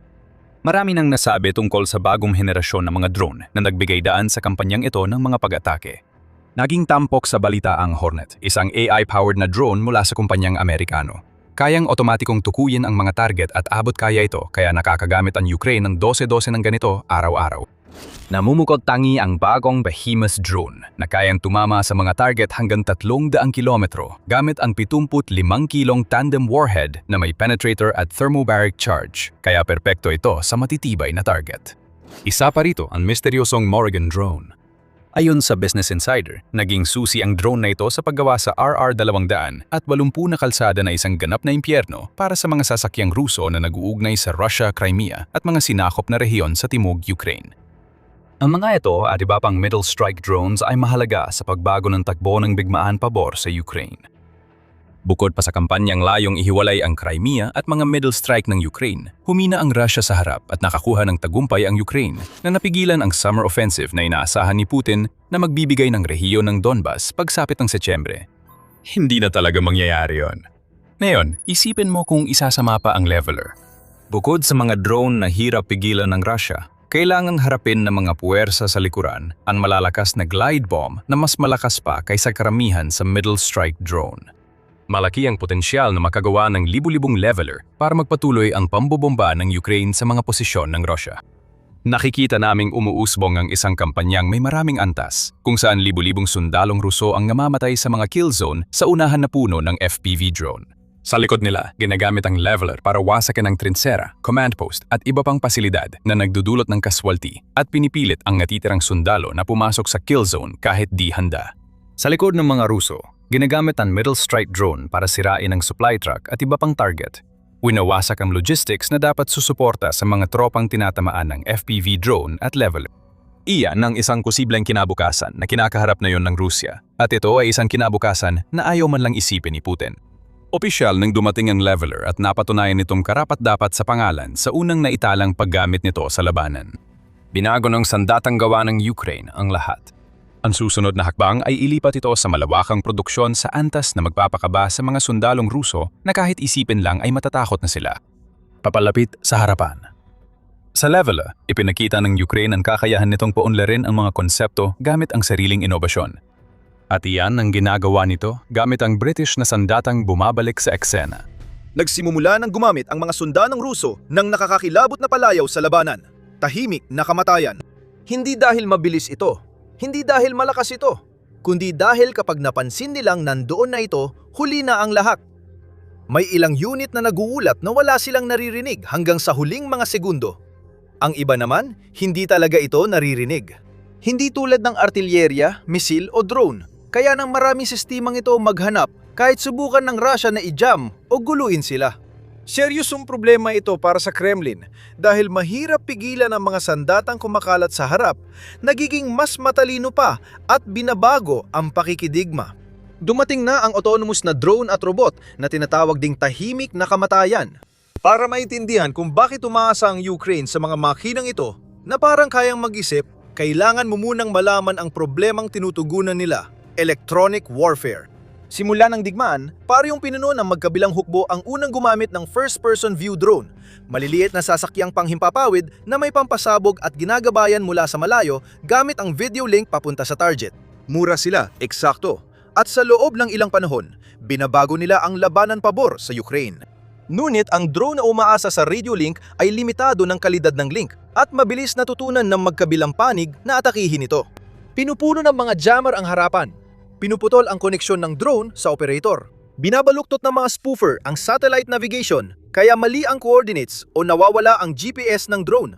Marami nang nasabi tungkol sa bagong henerasyon ng mga drone na nagbigay daan sa kampanyang ito ng mga pag-atake. Naging tampok sa balita ang Hornet, isang AI-powered na drone mula sa kumpanyang Amerikano. Kayang otomatikong tukuyin ang mga target at abot kaya ito kaya nakakagamit ang Ukraine ng 12-12 ng ganito araw-araw. Namumukod tangi ang bagong Behemoth drone na kayang tumama sa mga target hanggang 300 kilometro gamit ang 75 kilong tandem warhead na may penetrator at thermobaric charge, kaya perpekto ito sa matitibay na target. Isa pa rito ang misteryosong Morrigan drone. Ayon sa Business Insider, naging susi ang drone na ito sa paggawa sa RR-200 at 80 na kalsada na isang ganap na impyerno para sa mga sasakyang Ruso na nag-uugnay sa Russia, Crimea at mga sinakop na rehiyon sa timog Ukraine. Ang mga ito at iba pang middle strike drones ay mahalaga sa pagbago ng takbo ng bigmaan pabor sa Ukraine. Bukod pa sa kampanyang layong ihiwalay ang Crimea at mga middle strike ng Ukraine, humina ang Russia sa harap at nakakuha ng tagumpay ang Ukraine na napigilan ang summer offensive na inaasahan ni Putin na magbibigay ng rehiyon ng Donbas pagsapit ng Setyembre. Hindi na talaga mangyayari yon. Ngayon, isipin mo kung isasama pa ang leveler. Bukod sa mga drone na hirap pigilan ng Russia, kailangang harapin ng mga puwersa sa likuran ang malalakas na glide bomb na mas malakas pa kaysa karamihan sa middle strike drone. Malaki ang potensyal na makagawa ng libu-libong leveler para magpatuloy ang pambobomba ng Ukraine sa mga posisyon ng Russia. Nakikita naming umuusbong ang isang kampanyang may maraming antas, kung saan libu-libong sundalong Ruso ang namamatay sa mga kill zone sa unahan na puno ng FPV drone. Sa likod nila, ginagamit ang leveler para wasakin ang trinsera, command post at iba pang pasilidad na nagdudulot ng kaswalti at pinipilit ang natitirang sundalo na pumasok sa kill zone kahit di handa. Sa likod ng mga Ruso, ginagamit ang middle strike drone para sirain ang supply truck at iba pang target. Winawasak ang logistics na dapat susuporta sa mga tropang tinatamaan ng FPV drone at leveler. Iyan ang isang posibleng kinabukasan na kinakaharap na yon ng Rusya, at ito ay isang kinabukasan na ayaw man lang isipin ni Putin. Opisyal nang dumating ang leveler at napatunayan nitong karapat-dapat sa pangalan sa unang naitalang paggamit nito sa labanan. Binago ng sandatang gawa ng Ukraine ang lahat. Ang susunod na hakbang ay ilipat ito sa malawakang produksyon sa antas na magpapakaba sa mga sundalong Ruso na kahit isipin lang ay matatakot na sila. Papalapit sa harapan. Sa leveler, ipinakita ng Ukraine ang kakayahan nitong paunlarin ang mga konsepto gamit ang sariling inobasyon. At iyan ang ginagawa nito gamit ang British na sandatang bumabalik sa eksena. Nagsimumula ng gumamit ang mga sundanong Ruso ng nakakakilabot na palayaw sa labanan. Tahimik na kamatayan. Hindi dahil mabilis ito, hindi dahil malakas ito, kundi dahil kapag napansin nilang nandoon na ito, huli na ang lahat. May ilang unit na naguulat na wala silang naririnig hanggang sa huling mga segundo. Ang iba naman, hindi talaga ito naririnig. Hindi tulad ng artilyerya, misil o drone. Kaya nang maraming sistemang ito maghanap kahit subukan ng Russia na i-jam o guluin sila. Seryosong problema ito para sa Kremlin dahil mahirap pigilan ang mga sandatang kumakalat sa harap, nagiging mas matalino pa at binabago ang pakikidigma. Dumating na ang autonomous na drone at robot na tinatawag ding tahimik na kamatayan. Para maintindihan kung bakit umaasa ang Ukraine sa mga makinang ito na parang kayang mag-isip, kailangan mo munang malaman ang problemang tinutugunan nila. Electronic warfare. Simula ng digmaan, parehong pinuno ng magkabilang hukbo ang unang gumamit ng first-person view drone, maliliit na sasakyang panghimpapawid na may pampasabog at ginagabayan mula sa malayo gamit ang video link papunta sa target. Mura sila, eksakto, at sa loob ng ilang panahon, binabago nila ang labanan pabor sa Ukraine. Ngunit ang drone na umaasa sa radio link ay limitado ng kalidad ng link at mabilis natutunan ng magkabilang panig na atakihin ito. Pinupuno ng mga jammer ang harapan. Pinuputol ang koneksyon ng drone sa operator. Binabaluktot ng mga spoofer ang satellite navigation kaya mali ang coordinates o nawawala ang GPS ng drone.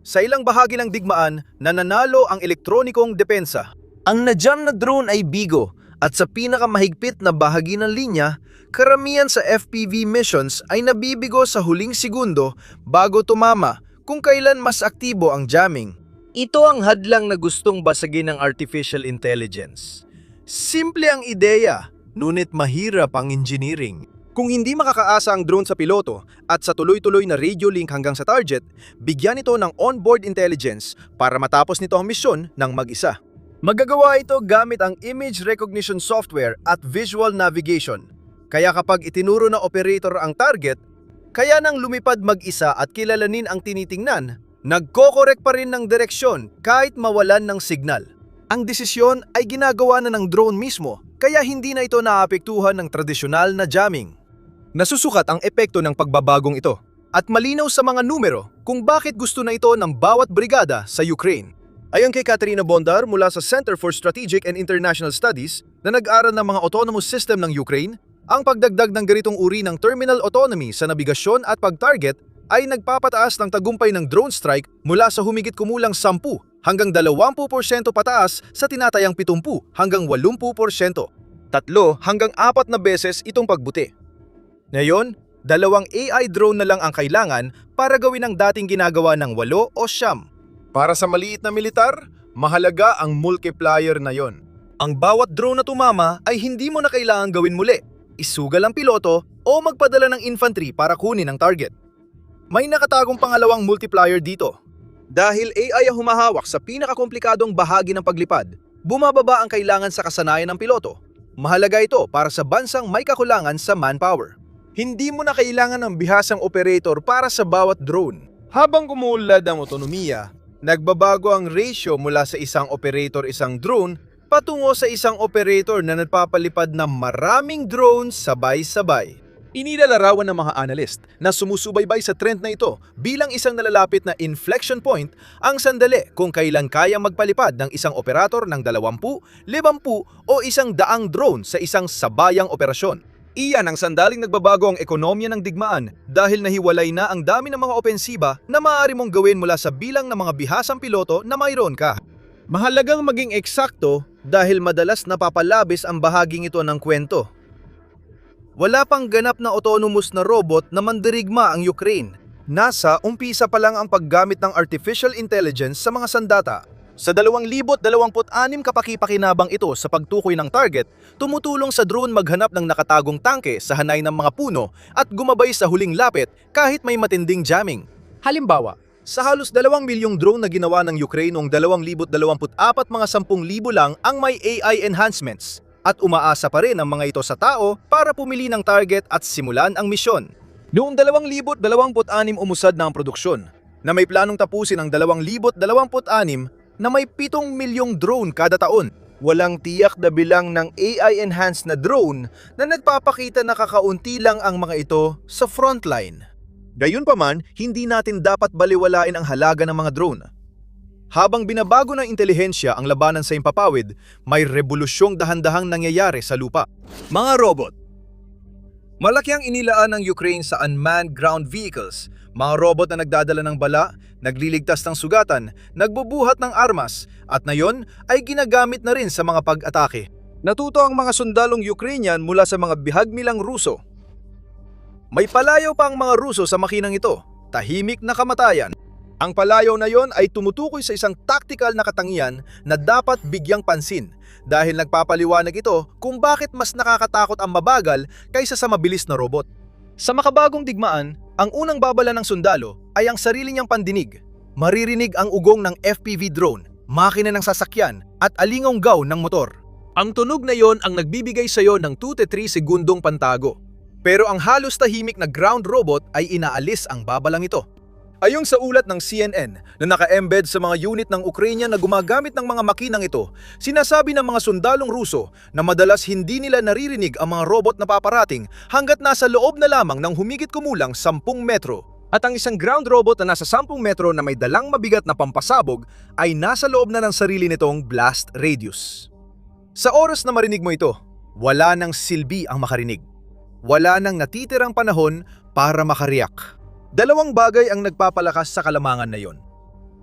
Sa ilang bahagi ng digmaan, nananalo ang elektronikong depensa. Ang na-jam na drone ay bigo at sa pinakamahigpit na bahagi ng linya, karamihan sa FPV missions ay nabibigo sa huling segundo bago tumama kung kailan mas aktibo ang jamming. Ito ang hadlang na gustong basagin ng artificial intelligence. Simple ang ideya, ngunit mahirap ang engineering. Kung hindi makakaasa ang drone sa piloto at sa tuloy-tuloy na radio link hanggang sa target, bigyan ito ng onboard intelligence para matapos nito ang misyon ng mag-isa. Magagawa ito gamit ang image recognition software at visual navigation. Kaya kapag itinuro na operator ang target, kaya nang lumipad mag-isa at kilalanin ang tinitingnan, nagko-correct pa rin ng direksyon kahit mawalan ng signal. Ang desisyon ay ginagawa na ng drone mismo, kaya hindi na ito naapektuhan ng tradisyonal na jamming. Nasusukat ang epekto ng pagbabagong ito at malinaw sa mga numero kung bakit gusto na ito ng bawat brigada sa Ukraine. Ayon kay Katerina Bondar mula sa Center for Strategic and International Studies na nag-aral ng mga autonomous system ng Ukraine, ang pagdagdag ng ganitong uri ng terminal autonomy sa nabigasyon at pag-target ay nagpapataas ng tagumpay ng drone strike mula sa humigit kumulang 10 hanggang 20% pataas sa tinatayang 70 hanggang 80%. 3 hanggang 4 na beses itong pagbuti. Ngayon, 2 AI drone na lang ang kailangan para gawin ang dating ginagawa ng 8 o 9. Para sa maliit na militar, mahalaga ang multiplier na yon. Ang bawat drone na tumama ay hindi mo na kailangan gawin muli. Isugal ang piloto o magpadala ng infantry para kunin ang target. May nakatagong pangalawang multiplier dito. Dahil AI ang humahawak sa pinakakomplikadong bahagi ng paglipad, bumababa ang kailangan sa kasanayan ng piloto. Mahalaga ito para sa bansang may kakulangan sa manpower. Hindi mo na kailangan ng bihasang operator para sa bawat drone. Habang umuulad ang otonomiya, nagbabago ang ratio mula sa isang operator isang drone patungo sa isang operator na nagpapalipad ng maraming drones sabay-sabay. Inilalarawan ng mga analyst na sumusubaybay sa trend na ito bilang isang nalalapit na inflection point ang sandali kung kailan kaya magpalipad ng isang operator ng 20, 50 o 100 drone sa isang sabayang operasyon. Iyan ang sandaling nagbabago ang ekonomiya ng digmaan dahil nahiwalay na ang dami ng mga opensiba na maaari mong gawin mula sa bilang ng mga bihasang piloto na mayroon ka. Mahalagang maging eksakto dahil madalas napapalabis ang bahaging ito ng kwento. Wala pang ganap na autonomous na robot na mandirigma ang Ukraine. Nasa umpisa pa lang ang paggamit ng artificial intelligence sa mga sandata. Sa 2026 kapaki-pakinabang ito sa pagtukoy ng target, tumutulong sa drone maghanap ng nakatagong tangke sa hanay ng mga puno at gumabay sa huling lapit kahit may matinding jamming. Halimbawa, sa halos 2 milyong drone na ginawa ng Ukraine noong 2024, mga 10,000 lang ang may AI enhancements. At umaasa pa rin ang mga ito sa tao para pumili ng target at simulan ang misyon. Noong 2026 umusad na ang produksyon, na may planong tapusin ang 2026 na may 7 milyong drone kada taon. Walang tiyak na bilang ng AI-enhanced na drone na nagpapakita na kakaunti lang ang mga ito sa frontline. Gayunpaman, hindi natin dapat baliwalain ang halaga ng mga drone. Habang binabago ng intelihensya ang labanan sa impapawid, may rebolusyong dahan-dahang nangyayari sa lupa. Mga robot. Malaki ang inilaan ng Ukraine sa unmanned ground vehicles, mga robot na nagdadala ng bala, nagliligtas ng sugatan, nagbubuhat ng armas, at ngayon ay ginagamit na rin sa mga pag-atake. Natuto ang mga sundalong Ukrainian mula sa mga bihagmilang Ruso. May palayaw pa ang mga Ruso sa makinang ito, tahimik na kamatayan. Ang palayaw na yon ay tumutukoy sa isang tactical na katangian na dapat bigyang pansin dahil nagpapaliwanag ito kung bakit mas nakakatakot ang mabagal kaysa sa mabilis na robot. Sa makabagong digmaan, ang unang babala ng sundalo ay ang sarili niyang pandinig. Maririnig ang ugong ng FPV drone, makina ng sasakyan at alingonggaw ng motor. Ang tunog na yon ang nagbibigay sa iyo ng 2 to 3 segundong pantago. Pero ang halos tahimik na ground robot ay inaalis ang babalang ito. Ayon sa ulat ng CNN na naka-embed sa mga unit ng Ukrainian na gumagamit ng mga makinang ito, sinasabi ng mga sundalong Ruso na madalas hindi nila naririnig ang mga robot na paparating hanggat nasa loob na lamang ng humigit kumulang 10 metro. At ang isang ground robot na nasa 10 metro na may dalang mabigat na pampasabog ay nasa loob na ng sarili nitong blast radius. Sa oras na marinig mo ito, wala nang silbi ang makarinig. Wala nang natitirang panahon para makariyak. 2 bagay ang nagpapalakas sa kalamangan na yon.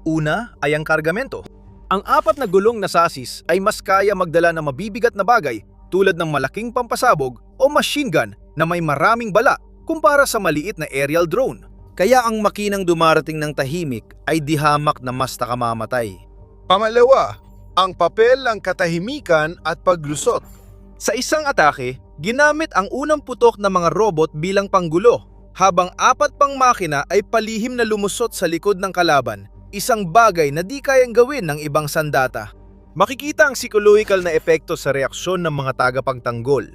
Una ay ang kargamento. Ang 4 na gulong na sasis ay mas kaya magdala ng mabibigat na bagay tulad ng malaking pampasabog o machine gun na may maraming bala kumpara sa maliit na aerial drone. Kaya ang makinang dumarating ng tahimik ay di hamak na mas nakamamatay. Pangalawa, ang papel ng katahimikan at paglusot. Sa isang atake, ginamit ang unang putok ng mga robot bilang panggulo, habang 4 pang makina ay palihim na lumusot sa likod ng kalaban, isang bagay na di kayang gawin ng ibang sandata. Makikita ang psychological na epekto sa reaksyon ng mga tagapagtanggol.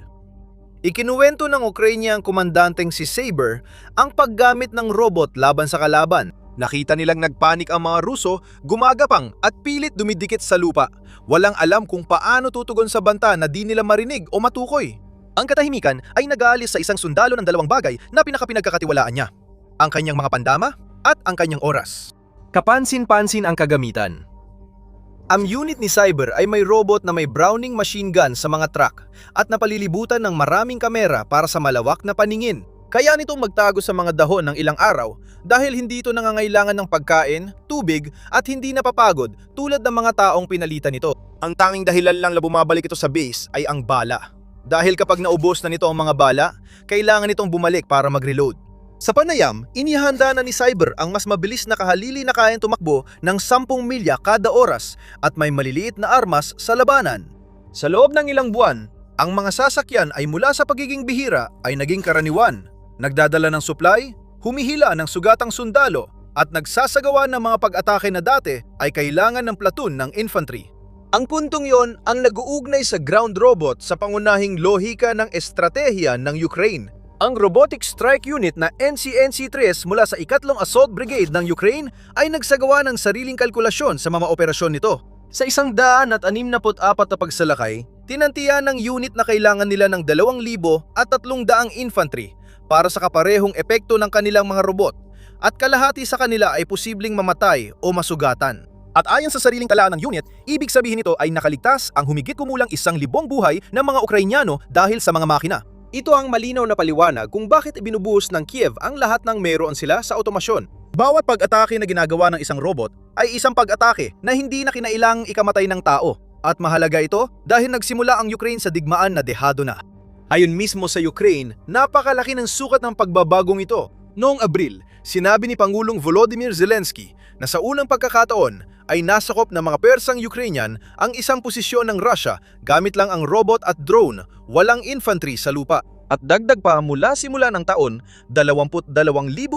Ikinuwento ng Ukrainian komandanteng si Saber ang paggamit ng robot laban sa kalaban. Nakita nilang nagpanik ang mga Ruso, gumagapang at pilit dumidikit sa lupa. Walang alam kung paano tutugon sa banta na di nila marinig o matukoy. Ang katahimikan ay nag-aalis sa isang sundalo ng 2 bagay na pinakapinagkakatiwalaan niya: ang kanyang mga pandama at ang kanyang oras. Kapansin-pansin ang kagamitan. Ang unit ni Cyber ay may robot na may Browning machine gun sa mga truck at napalilibutan ng maraming kamera para sa malawak na paningin. Kaya nitong magtago sa mga dahon ng ilang araw dahil hindi ito nangangailangan ng pagkain, tubig at hindi napapagod tulad ng mga taong pinalitan nito. Ang tanging dahilan lang na bumabalik ito sa base ay ang bala. Dahil kapag naubos na nito ang mga bala, kailangan nitong bumalik para mag-reload. Sa panayam, inihanda na ni Cyber ang mas mabilis na kahalili na kayang tumakbo ng 10 milya kada oras at may maliliit na armas sa labanan. Sa loob ng ilang buwan, ang mga sasakyan ay mula sa pagiging bihira ay naging karaniwan, nagdadala ng supply, humihila ng sugatang sundalo at nagsasagawa ng mga pag-atake na dati ay kailangan ng platoon ng infantry. Ang puntong yon ang nag-uugnay sa ground robot sa pangunahing lohika ng estratehiya ng Ukraine. Ang Robotic Strike Unit na NCNC-3 mula sa ikatlong Assault Brigade ng Ukraine ay nagsagawa ng sariling kalkulasyon sa mga operasyon nito. Sa 164 na pagsalakay, tinantiya ng unit na kailangan nila ng 2,300 infantry para sa kaparehong epekto ng kanilang mga robot, at kalahati sa kanila ay posibleng mamatay o masugatan. At ayon sa sariling talaan ng unit, ibig sabihin nito ay nakaligtas ang humigit kumulang 1,000 buhay ng mga Ukrainyano dahil sa mga makina. Ito ang malinaw na paliwanag kung bakit ibinubuhos ng Kiev ang lahat ng meron sila sa otomasyon. Bawat pag-atake na ginagawa ng isang robot ay isang pag-atake na hindi na kinailangang ikamatay ng tao. At mahalaga ito dahil nagsimula ang Ukraine sa digmaan na dehado na. Ayon mismo sa Ukraine, napakalaki ng sukat ng pagbabagong ito. Noong Abril, sinabi ni Pangulong Volodymyr Zelensky na sa unang pagkakataon ay nasakop ng mga Persang Ukrainian ang isang posisyon ng Russia gamit lang ang robot at drone, walang infantry sa lupa. At dagdag pa mula simula ng taon, 22,000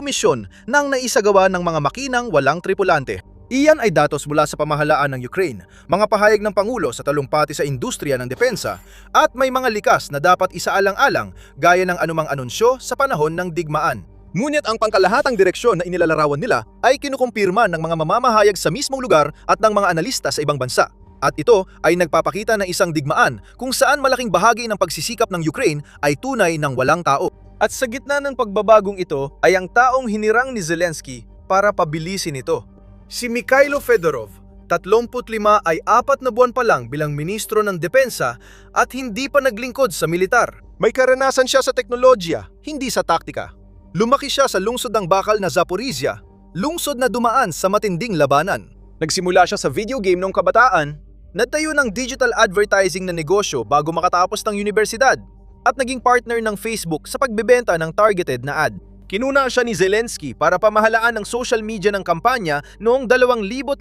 misyon nang naisagawa ng mga makinang walang tripulante. Iyan ay datos mula sa pamahalaan ng Ukraine, mga pahayag ng Pangulo sa talumpati sa industriya ng depensa, at may mga likas na dapat isaalang-alang gaya ng anumang anunsyo sa panahon ng digmaan. Ngunit ang pangkalahatang direksyon na inilalarawan nila ay kinukumpirma ng mga mamamahayag sa mismong lugar at ng mga analista sa ibang bansa. At ito ay nagpapakita ng isang digmaan kung saan malaking bahagi ng pagsisikap ng Ukraine ay tunay ng walang tao. At sa gitna ng pagbabagong ito ay ang taong hinirang ni Zelensky para pabilisin ito. Si Mikhailo Fedorov, 35 ay 4 na buwan pa lang bilang ministro ng depensa at hindi pa naglingkod sa militar. May karanasan siya sa teknolohiya, hindi sa taktika. Lumaki siya sa lungsod ng bakal na Zaporizhia, lungsod na dumaan sa matinding labanan. Nagsimula siya sa video game noong kabataan, nagtayo ng digital advertising na negosyo bago makatapos ng universidad, at naging partner ng Facebook sa pagbebenta ng targeted na ad. Kinuna siya ni Zelensky para pamahalaan ng social media ng kampanya noong 2019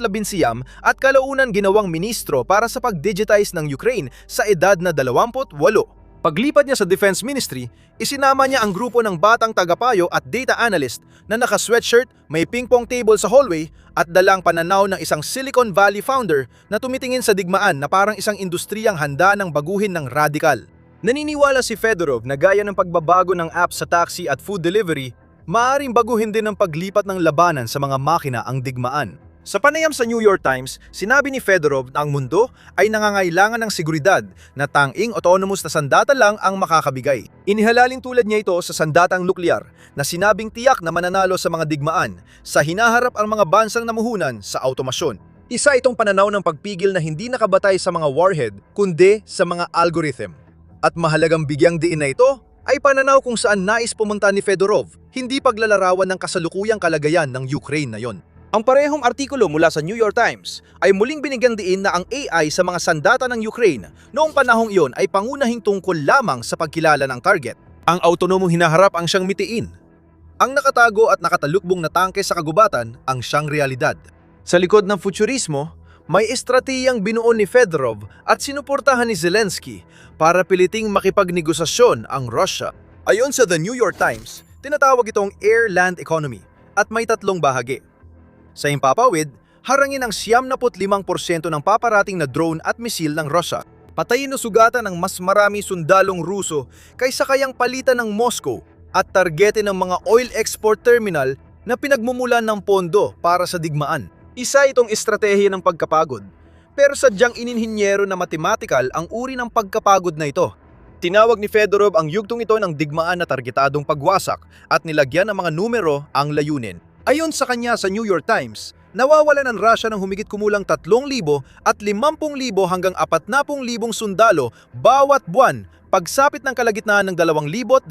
at kalaunan ginawang ministro para sa pag-digitize ng Ukraine sa edad na 28. Paglipat niya sa Defense Ministry, isinama niya ang grupo ng batang tagapayo at data analyst na naka-sweatshirt, may ping-pong table sa hallway at dalang pananaw ng isang Silicon Valley founder na tumitingin sa digmaan na parang isang industriyang handa ng baguhin ng radikal. Naniniwala si Fedorov na gaya ng pagbabago ng apps sa taxi at food delivery, maaaring baguhin din ng paglipat ng labanan sa mga makina ang digmaan. Sa panayam sa New York Times, sinabi ni Fedorov na ang mundo ay nangangailangan ng seguridad na tanging autonomous na sandata lang ang makakabigay. Inihalalin tulad niya ito sa sandatang nuklear na sinabing tiyak na mananalo sa mga digmaan sa hinaharap ang mga bansang namuhunan sa automasyon. Isa itong pananaw ng pagpigil na hindi nakabatay sa mga warhead kundi sa mga algorithm. At mahalagang bigyang diin na ito ay pananaw kung saan nais pumunta ni Fedorov, hindi paglalarawan ng kasalukuyang kalagayan ng Ukraine na yon. Ang parehong artikulo mula sa New York Times ay muling binigyang diin na ang AI sa mga sandata ng Ukraine noong panahong iyon ay pangunahing tungkol lamang sa pagkilala ng target. Ang autonomong hinaharap ang siyang mitiin. Ang nakatago at nakatalukbong na tangke sa kagubatan ang siyang realidad. Sa likod ng futurismo, may estratehiyang binuo ni Fedorov at sinuportahan ni Zelensky para piliting makipagnegosasyon ang Russia. Ayon sa The New York Times, tinatawag itong air-land economy at may 3 bahagi. Sa impapawid, harangin ang 75% ng paparating na drone at misil ng Russia. Patayin o sugatan ng mas marami sundalong Ruso kaysa kayang palitan ng Moscow at targetin ng mga oil export terminal na pinagmumulan ng pondo para sa digmaan. Isa itong estratehiya ng pagkapagod, pero sadyang ininhinyero na matematikal ang uri ng pagkapagod na ito. Tinawag ni Fedorov ang yugtong ito ng digmaan na targetadong pagwasak at nilagyan ng mga numero ang layunin. Ayon sa kanya sa New York Times, nawawalan ng Russia ng humigit kumulang 3,000 at 50,000 hanggang 40,000 sundalo bawat buwan pagsapit ng kalagitnaan ng 2026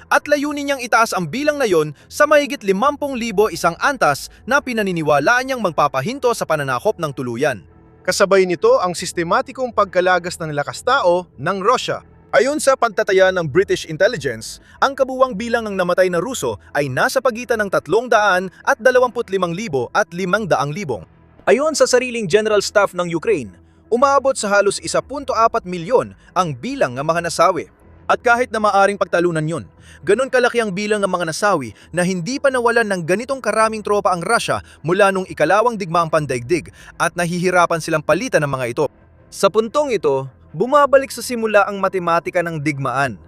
at layunin niyang itaas ang bilang na yon sa mahigit 50,000 isang antas na pinaniniwalaan niyang magpapahinto sa pananakop ng tuluyan. Kasabay nito ang sistematikong pagkalagas ng lakas tao ng Russia. Ayon sa pagtataya ng British Intelligence, ang kabuwang bilang ng namatay na Ruso ay nasa pagitan ng 300 at 25,000 at 500,000. Ayon sa sariling General Staff ng Ukraine, umaabot sa halos 1.4 milyon ang bilang ng mga nasawi. At kahit na maaring pagtalunan yon, ganon kalaki ang bilang ng mga nasawi na hindi pa nawalan ng ganitong karaming tropa ang Russia mula nung ikalawang digmaang pandaigdig at nahihirapan silang palitan ng mga ito. Sa puntong ito, bumabalik sa simula ang matematika ng digmaan.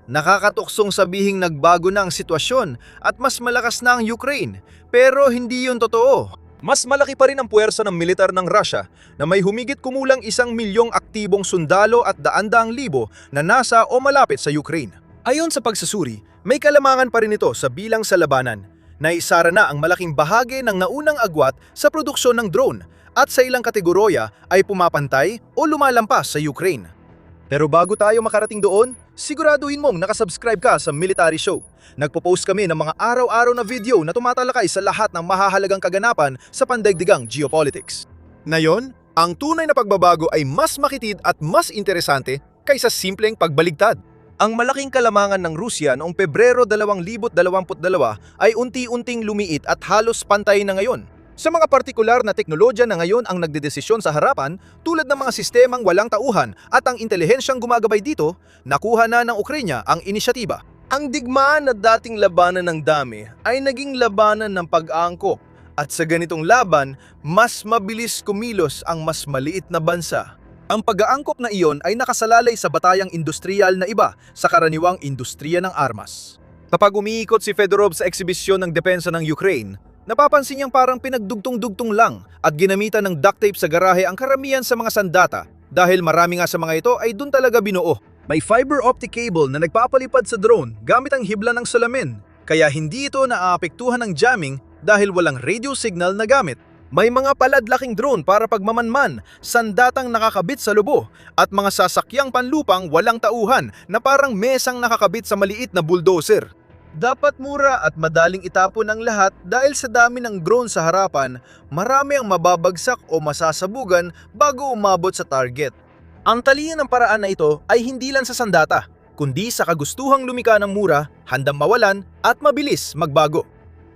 Nakakatuksong sabihing nagbago na ang sitwasyon at mas malakas na ang Ukraine, pero hindi yun totoo. Mas malaki pa rin ang puwersa ng militar ng Russia na may humigit kumulang 1 milyong aktibong sundalo at daan-daang libo na nasa o malapit sa Ukraine. Ayon sa pagsusuri, may kalamangan pa rin ito sa bilang sa labanan. Naisara na ang malaking bahagi ng naunang agwat sa produksyon ng drone at sa ilang kategorya ay pumapantay o lumalampas sa Ukraine. Pero bago tayo makarating doon, siguraduhin mong nakasubscribe ka sa Military Show. Nagpo-post kami ng mga araw-araw na video na tumatalakay sa lahat ng mahahalagang kaganapan sa pandaigdigang geopolitics. Ngayon, ang tunay na pagbabago ay mas makitid at mas interesante kaysa simpleng pagbaligtad. Ang malaking kalamangan ng Rusya noong Pebrero 2022 ay unti-unting lumiit at halos pantay na ngayon. Sa mga partikular na teknolohiya na ngayon ang nagdedesisyon sa harapan, tulad ng mga sistemang walang tauhan at ang intelihensyang gumagabay dito, nakuha na ng Ukraine ang inisyatiba. Ang digmaan na dating labanan ng dami ay naging labanan ng pag-aangkop, at sa ganitong laban, mas mabilis kumilos ang mas maliit na bansa. Ang pag-aangkop na iyon ay nakasalalay sa batayang industriyal na iba sa karaniwang industriya ng armas. Kapag umiikot si Fedorov sa eksibisyon ng depensa ng Ukraine, napapansin niyang parang pinagdugtong-dugtong lang at ginamitan ng duct tape sa garahe ang karamihan sa mga sandata dahil marami nga sa mga ito ay dun talaga binuo. May fiber optic cable na nagpapalipad sa drone gamit ang hibla ng salamin, kaya hindi ito naaapektuhan ng jamming dahil walang radio signal na gamit. May mga paladlaking drone para pagmamanman, sandatang nakakabit sa lubo, at mga sasakyang panlupang walang tauhan na parang mesang nakakabit sa maliit na bulldozer. Dapat mura at madaling itapon ang lahat dahil sa dami ng drone sa harapan, marami ang mababagsak o masasabugan bago umabot sa target. Ang talino ng paraan na ito ay hindi lang sa sandata, kundi sa kagustuhang lumika ng mura, handang mawalan at mabilis magbago.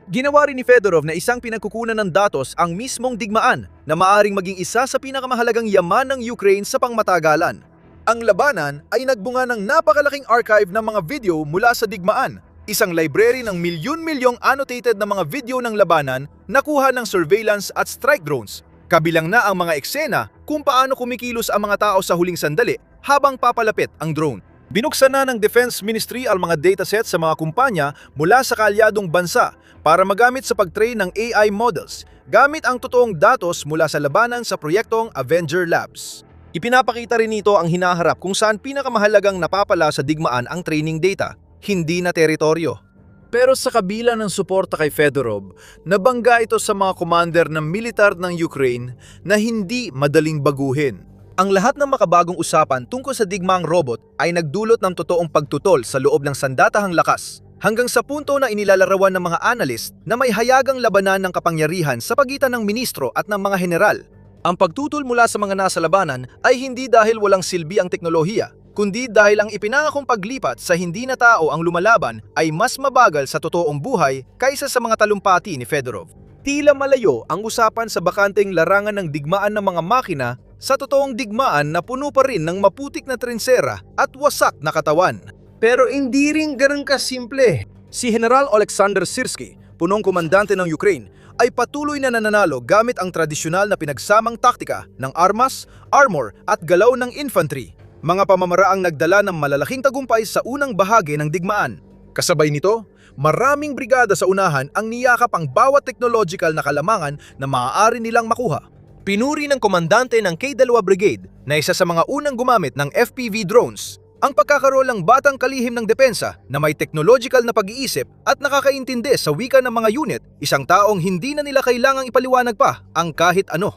Ginawa rin ni Fedorov na isang pinagkukunan ng datos ang mismong digmaan na maaring maging isa sa pinakamahalagang yaman ng Ukraine sa pangmatagalan. Ang labanan ay nagbunga ng napakalaking archive ng mga video mula sa digmaan. Isang library ng milyon-milyong annotated na mga video ng labanan nakuha ng surveillance at strike drones. Kabilang na ang mga eksena kung paano kumikilos ang mga tao sa huling sandali habang papalapit ang drone. Binuksan na ng Defense Ministry ang mga dataset sa mga kumpanya mula sa kaalyadong bansa para magamit sa pag-train ng AI models gamit ang totoong datos mula sa labanan sa proyektong Avenger Labs. Ipinapakita rin nito ang hinaharap kung saan pinakamahalagang napapala sa digmaan ang training data, hindi na teritoryo. Pero sa kabila ng suporta kay Fedorov, nabangga ito sa mga commander ng militar ng Ukraine na hindi madaling baguhin. Ang lahat ng makabagong usapan tungkol sa digmaang robot ay nagdulot ng totoong pagtutol sa loob ng sandatahang lakas, hanggang sa punto na inilalarawan ng mga analyst na may hayagang labanan ng kapangyarihan sa pagitan ng ministro at ng mga general. Ang pagtutol mula sa mga nasa labanan ay hindi dahil walang silbi ang teknolohiya, kundi dahil ang ipinangakong paglipat sa hindi na tao ang lumalaban ay mas mabagal sa totoong buhay kaysa sa mga talumpati ni Fedorov. Tila malayo ang usapan sa bakanteng larangan ng digmaan ng mga makina sa totoong digmaan na puno pa rin ng maputik na trinsera at wasak na katawan. Pero hindi rin ganun kasimple. Si General Oleksandr Syrskyi, punong komandante ng Ukraine, ay patuloy na nananalo gamit ang tradisyonal na pinagsamang taktika ng armas, armor at galaw ng infantry. Mga pamamaraang nagdala ng malalaking tagumpay sa unang bahagi ng digmaan. Kasabay nito, maraming brigada sa unahan ang niyakap ang bawat technological na kalamangan na maaari nilang makuha. Pinuri ng komandante ng K2 Brigade na isa sa mga unang gumamit ng FPV drones ang pagkakarolang batang kalihim ng depensa na may technological na pag-iisip at nakakaintindi sa wika ng mga unit, isang taong hindi na nila kailangang ipaliwanag pa ang kahit ano.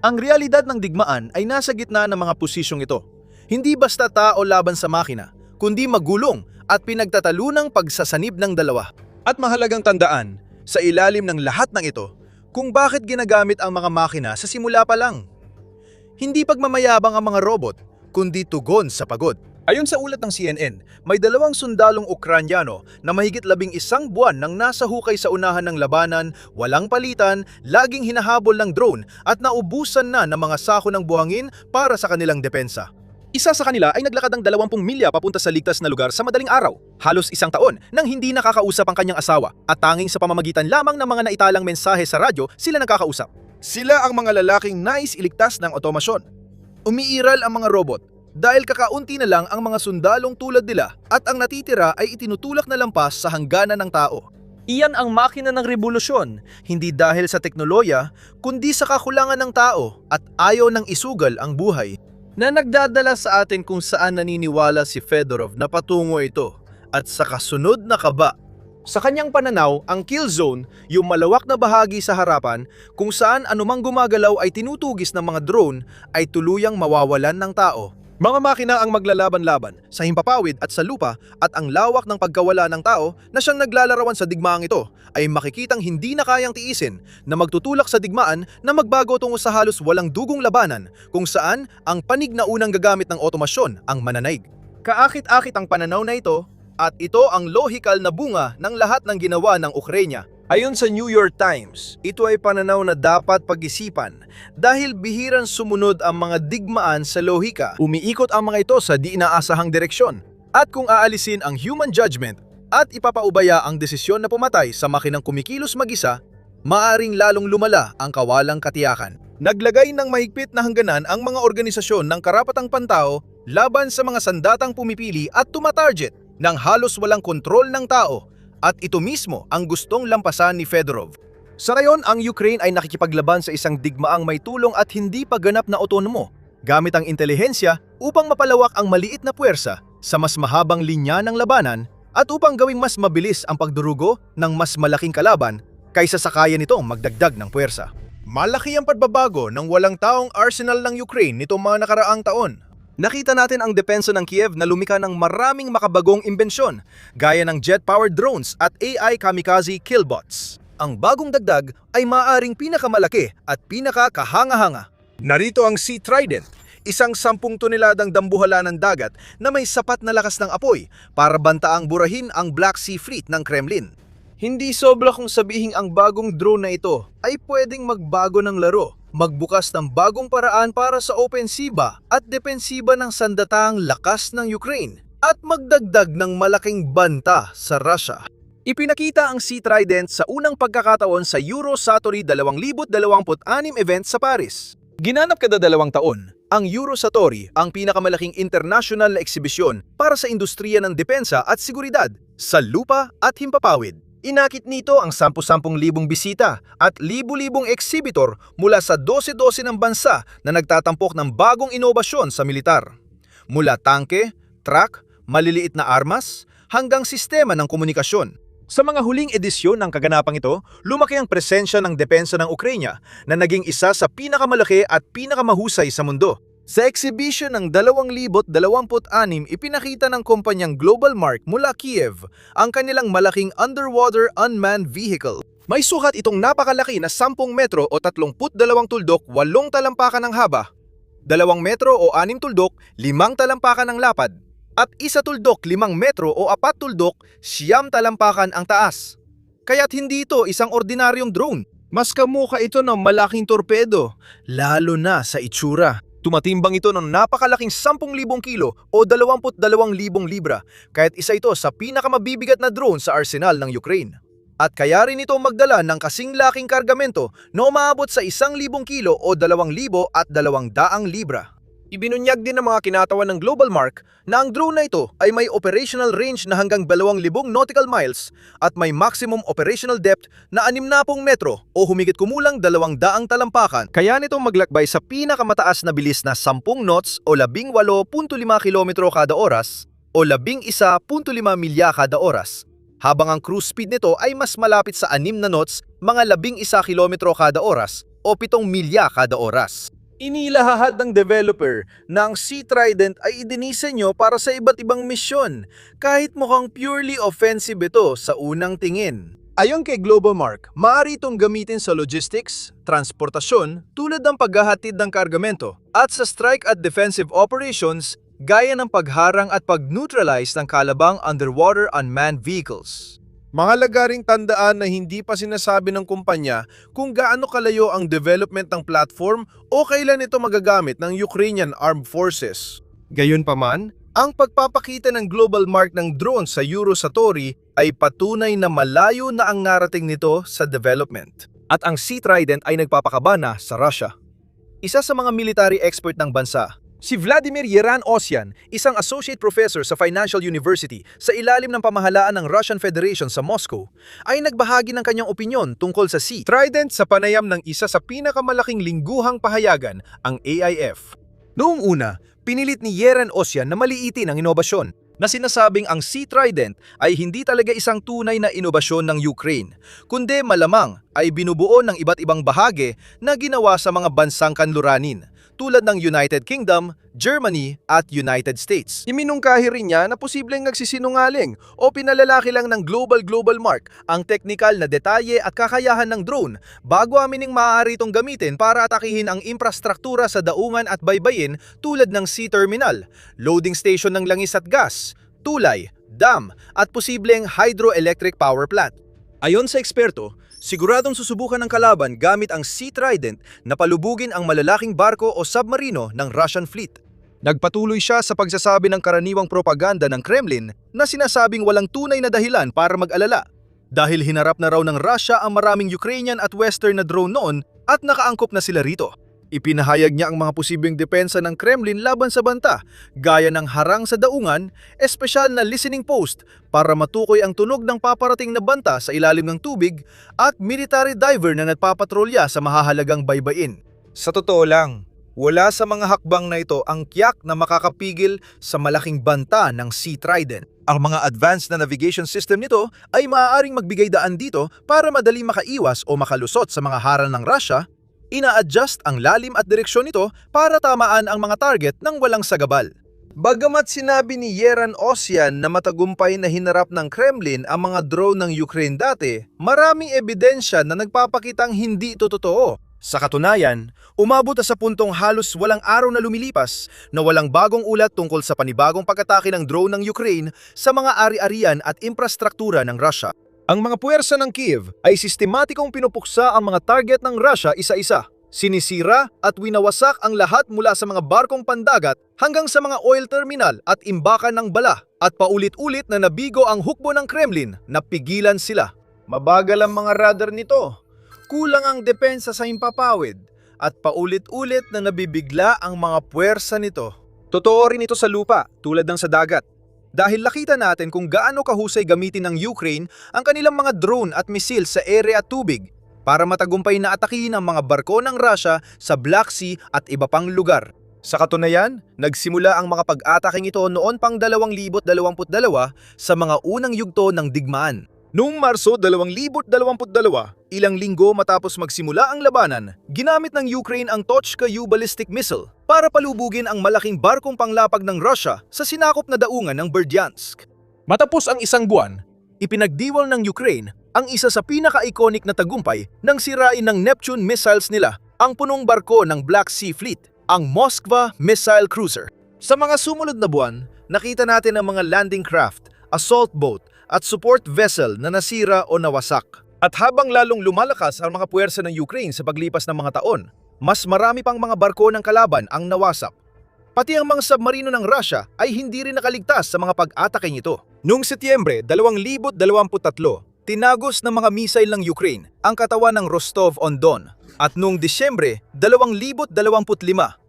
Ang realidad ng digmaan ay nasa gitna ng mga posisyong ito. Hindi basta tao laban sa makina, kundi magulong at pinagtatalunang pagsasanib ng dalawa. At mahalagang tandaan, sa ilalim ng lahat ng ito, kung bakit ginagamit ang mga makina sa simula pa lang. Hindi pagmamayabang ang mga robot, kundi tugon sa pagod. Ayon sa ulat ng CNN, may 2 sundalong Ukrainyano na mahigit 11 buwan nang nasa hukay sa unahan ng labanan, walang palitan, laging hinahabol ng drone at naubusan na ng mga sako ng buhangin para sa kanilang depensa. Isa sa kanila ay naglakad ng 20 milya papunta sa ligtas na lugar sa madaling araw, halos 1 taon nang hindi nakakausap ang kanyang asawa at tanging sa pamamagitan lamang ng mga naitalang mensahe sa radyo sila nakakausap. Sila ang mga lalaking nais iligtas ng otomasyon. Umiiral ang mga robot, dahil kakaunti na lang ang mga sundalong tulad nila at ang natitira ay itinutulak na lampas sa hangganan ng tao. Iyan ang makina ng revolusyon, hindi dahil sa teknolohiya, kundi sa kakulangan ng tao at ayaw ng isugal ang buhay, na nagdadala sa atin kung saan naniniwala si Fedorov na patungo ito at sa kasunod na kaba. Sa kanyang pananaw, ang kill zone, yung malawak na bahagi sa harapan kung saan anumang gumagalaw ay tinutugis ng mga drone ay tuluyang mawawalan ng tao. Mga makina ang maglalaban-laban sa himpapawid at sa lupa at ang lawak ng pagkawala ng tao na siyang naglalarawan sa digmaang ito ay makikitang hindi na kayang tiisin na magtutulak sa digmaan na magbago tungo sa halos walang dugong labanan kung saan ang panig na unang gagamit ng otomasyon ang mananaig. Kaakit-akit ang pananaw na ito at ito ang lohikal na bunga ng lahat ng ginawa ng Ukraine. Ayon sa New York Times, ito ay pananaw na dapat pag-isipan dahil bihirang sumunod ang mga digmaan sa lohika. Umiikot ang mga ito sa di inaasahang direksyon. At kung aalisin ang human judgment at ipapaubaya ang desisyon na pumatay sa makinang kumikilos mag-isa, maaring lalong lumala ang kawalang katiyakan. Naglagay ng mahigpit na hangganan ang mga organisasyon ng karapatang pantao laban sa mga sandatang pumipili at tumatarget ng halos walang kontrol ng tao, at ito mismo ang gustong lampasan ni Fedorov. Sa ngayon, ang Ukraine ay nakikipaglaban sa isang digmaang may tulong at hindi paganap na otonomo, gamit ang intelihensya upang mapalawak ang maliit na puwersa sa mas mahabang linya ng labanan at upang gawing mas mabilis ang pagdurugo ng mas malaking kalaban kaysa sa kaya nitong magdagdag ng puwersa. Malaki ang pagbabago ng walang taong arsenal ng Ukraine nitong mga nakaraang taon. Nakita natin ang depensa ng Kiev na lumika ng maraming makabagong imbensyon, gaya ng jet-powered drones at AI kamikaze killbots. Ang bagong dagdag ay maaaring pinakamalaki at pinakakahanga-hanga. Narito ang Sea Trident, isang 10 toneladang dambuhala ng dagat na may sapat na lakas ng apoy para bantaang burahin ang Black Sea Fleet ng Kremlin. Hindi sobra kung sabihing ang bagong drone na ito ay pwedeng magbago ng laro, magbukas ng bagong paraan para sa opensiba at depensiba ng sandatahang lakas ng Ukraine at magdagdag ng malaking banta sa Russia. Ipinakita ang Sea Trident sa unang pagkakataon sa Eurosatory 2026 event sa Paris. Ginanap kada 2 taon, ang Eurosatory ang pinakamalaking international na eksibisyon para sa industriya ng depensa at seguridad sa lupa at himpapawid. Inakit nito ang 10,000 bisita at libu-libong exhibitor mula sa 12 ng bansa na nagtatampok ng bagong inobasyon sa militar. Mula tangke, truck, maliliit na armas, hanggang sistema ng komunikasyon. Sa mga huling edisyon ng kaganapang ito, lumaki ang presensya ng depensa ng Ukraine na naging isa sa pinakamalaki at pinakamahusay sa mundo. Sa exhibition ng 2026, ipinakita ng kumpanyang Global Mark mula Kiev ang kanilang malaking underwater unmanned vehicle. May sukat itong napakalaki na 10 metro o 32 tuldok, 8 talampakan ng haba, 2 metro o 6 tuldok, 5 talampakan ng lapad, at 1 tuldok, 5 metro o 4 tuldok, 9 talampakan ang taas. Kaya't hindi ito isang ordinaryong drone. Mas kamukha ito ng malaking torpedo, lalo na sa itsura. Tumatimbang ito ng napakalaking 10,000 kilo o 22,000 libra, kaya't isa ito sa pinakamabibigat na drone sa arsenal ng Ukraine. At kaya rin ito magdala ng kasing laking kargamento na umaabot sa 1,000 kilo o 2,200 libra. Ibinunyag din ng mga kinatawan ng Global Mark na ang drone na ito ay may operational range na hanggang 2,000 nautical miles at may maximum operational depth na 60 metro o humigit kumulang 200 talampakan. Kaya nito maglakbay sa pinakamataas na bilis na 10 knots o 18.5 kilometro kada oras o 11.5 milya kada oras. Habang ang cruise speed nito ay mas malapit sa 6 na knots, mga 11 kilometro kada oras o 7 milya kada oras. Inilahad ng developer na ang Sea Trident ay idinisenyo para sa iba't ibang misyon, kahit mukhang purely offensive ito sa unang tingin. Ayon kay Global Mark, maaari itong gamitin sa logistics, transportasyon tulad ng paghahatid ng kargamento, at sa strike at defensive operations gaya ng pagharang at pag-neutralize ng kalabang underwater unmanned vehicles. Mahalaga ring tandaan na hindi pa sinasabi ng kumpanya kung gaano kalayo ang development ng platform o kailan ito magagamit ng Ukrainian Armed Forces. Gayunpaman, ang pagpapakita ng Global Mark ng drone sa Eurosatory ay patunay na malayo na ang narating nito sa development. At ang Sea Trident ay nagpapakabana sa Russia. Isa sa mga military expert ng bansa, Si Vladimir Yeran-Osyan, isang associate professor sa Financial University sa ilalim ng pamahalaan ng Russian Federation sa Moscow, ay nagbahagi ng kanyang opinyon tungkol sa Sea Trident sa panayam ng isa sa pinakamalaking lingguhang pahayagan, ang AIF. Noong una, pinilit ni Yeran-Osyan na maliitin ang inobasyon, na sinasabing ang Sea Trident ay hindi talaga isang tunay na inobasyon ng Ukraine, kundi malamang ay binubuo ng iba't ibang bahagi na ginawa sa mga bansang kanluranin, tulad ng United Kingdom, Germany at United States. Iminungkahi rin niya na posibleng nagsisinungaling o pinalalaki lang ng global mark ang teknikal na detalye at kakayahan ng drone bago amining maaari itong gamitin para atakihin ang infrastruktura sa daungan at baybayin tulad ng sea terminal, loading station ng langis at gas, tulay, dam at posibleng hydroelectric power plant. Ayon sa eksperto, siguradong susubukan ng kalaban gamit ang Sea Trident na palubugin ang malalaking barko o submarino ng Russian fleet. Nagpatuloy siya sa pagsasabi ng karaniwang propaganda ng Kremlin na sinasabing walang tunay na dahilan para mag-alala dahil hinarap na raw ng Russia ang maraming Ukrainian at Western na drone noon at nakaangkop na sila rito. Ipinahayag niya ang mga posibleng depensa ng Kremlin laban sa banta, gaya ng harang sa daungan, espesyal na listening post para matukoy ang tunog ng paparating na banta sa ilalim ng tubig at military diver na nagpapatrolya sa mahahalagang baybayin. Sa totoo lang, wala sa mga hakbang na ito ang tiyak na makakapigil sa malaking banta ng Sea Trident. Ang mga advanced na navigation system nito ay maaaring magbigay daan dito para madali makaiwas o makalusot sa mga harang ng Russia. Ina-adjust ang lalim at direksyon nito para tamaan ang mga target ng walang sagabal. Bagamat sinabi ni Yeran-Osyan na matagumpay na hinarap ng Kremlin ang mga drone ng Ukraine dati, maraming ebidensya na nagpapakitang hindi ito totoo. Sa katunayan, umabot sa puntong halos walang araw na lumilipas na walang bagong ulat tungkol sa panibagong pag-atake ng drone ng Ukraine sa mga ari-arian at infrastruktura ng Russia. Ang mga puwersa ng Kiev ay sistematikong pinupuksa ang mga target ng Russia isa-isa. Sinisira at winawasak ang lahat mula sa mga barkong pandagat hanggang sa mga oil terminal at imbakan ng bala, at paulit-ulit na nabigo ang hukbo ng Kremlin na pigilan sila. Mabagal ang mga radar nito, kulang ang depensa sa himpapawid, at paulit-ulit na nabibigla ang mga puwersa nito. Totoo rin ito sa lupa tulad ng sa dagat. Dahil nakita natin kung gaano kahusay gamitin ng Ukraine ang kanilang mga drone at misil sa ere at tubig para matagumpay na atakihin ang mga barko ng Russia sa Black Sea at iba pang lugar. Sa katunayan, nagsimula ang mga pag-ataking ito noon pang 2022 sa mga unang yugto ng digmaan. Noong Marso 2022, ilang linggo matapos magsimula ang labanan, ginamit ng Ukraine ang Tochka U ballistic missile para palubugin ang malaking barkong panglapag ng Russia sa sinakop na daungan ng Berdyansk. Matapos ang isang buwan, ipinagdiwang ng Ukraine ang isa sa pinaka-iconic na tagumpay nang sirain ng Neptune missiles nila ang punong barko ng Black Sea Fleet, ang Moskva Missile Cruiser. Sa mga sumunod na buwan, nakita natin ang mga landing craft, assault boat, at support vessel na nasira o nawasak. At habang lalong lumalakas ang mga puwersa ng Ukraine sa paglipas ng mga taon, mas marami pang mga barko ng kalaban ang nawasak. Pati ang mga submarino ng Russia ay hindi rin nakaligtas sa mga pag-atake nito. Noong Setyembre 2023, tinagos ng mga missile ng Ukraine ang katawan ng Rostov-on-Don. At noong Disyembre 2025,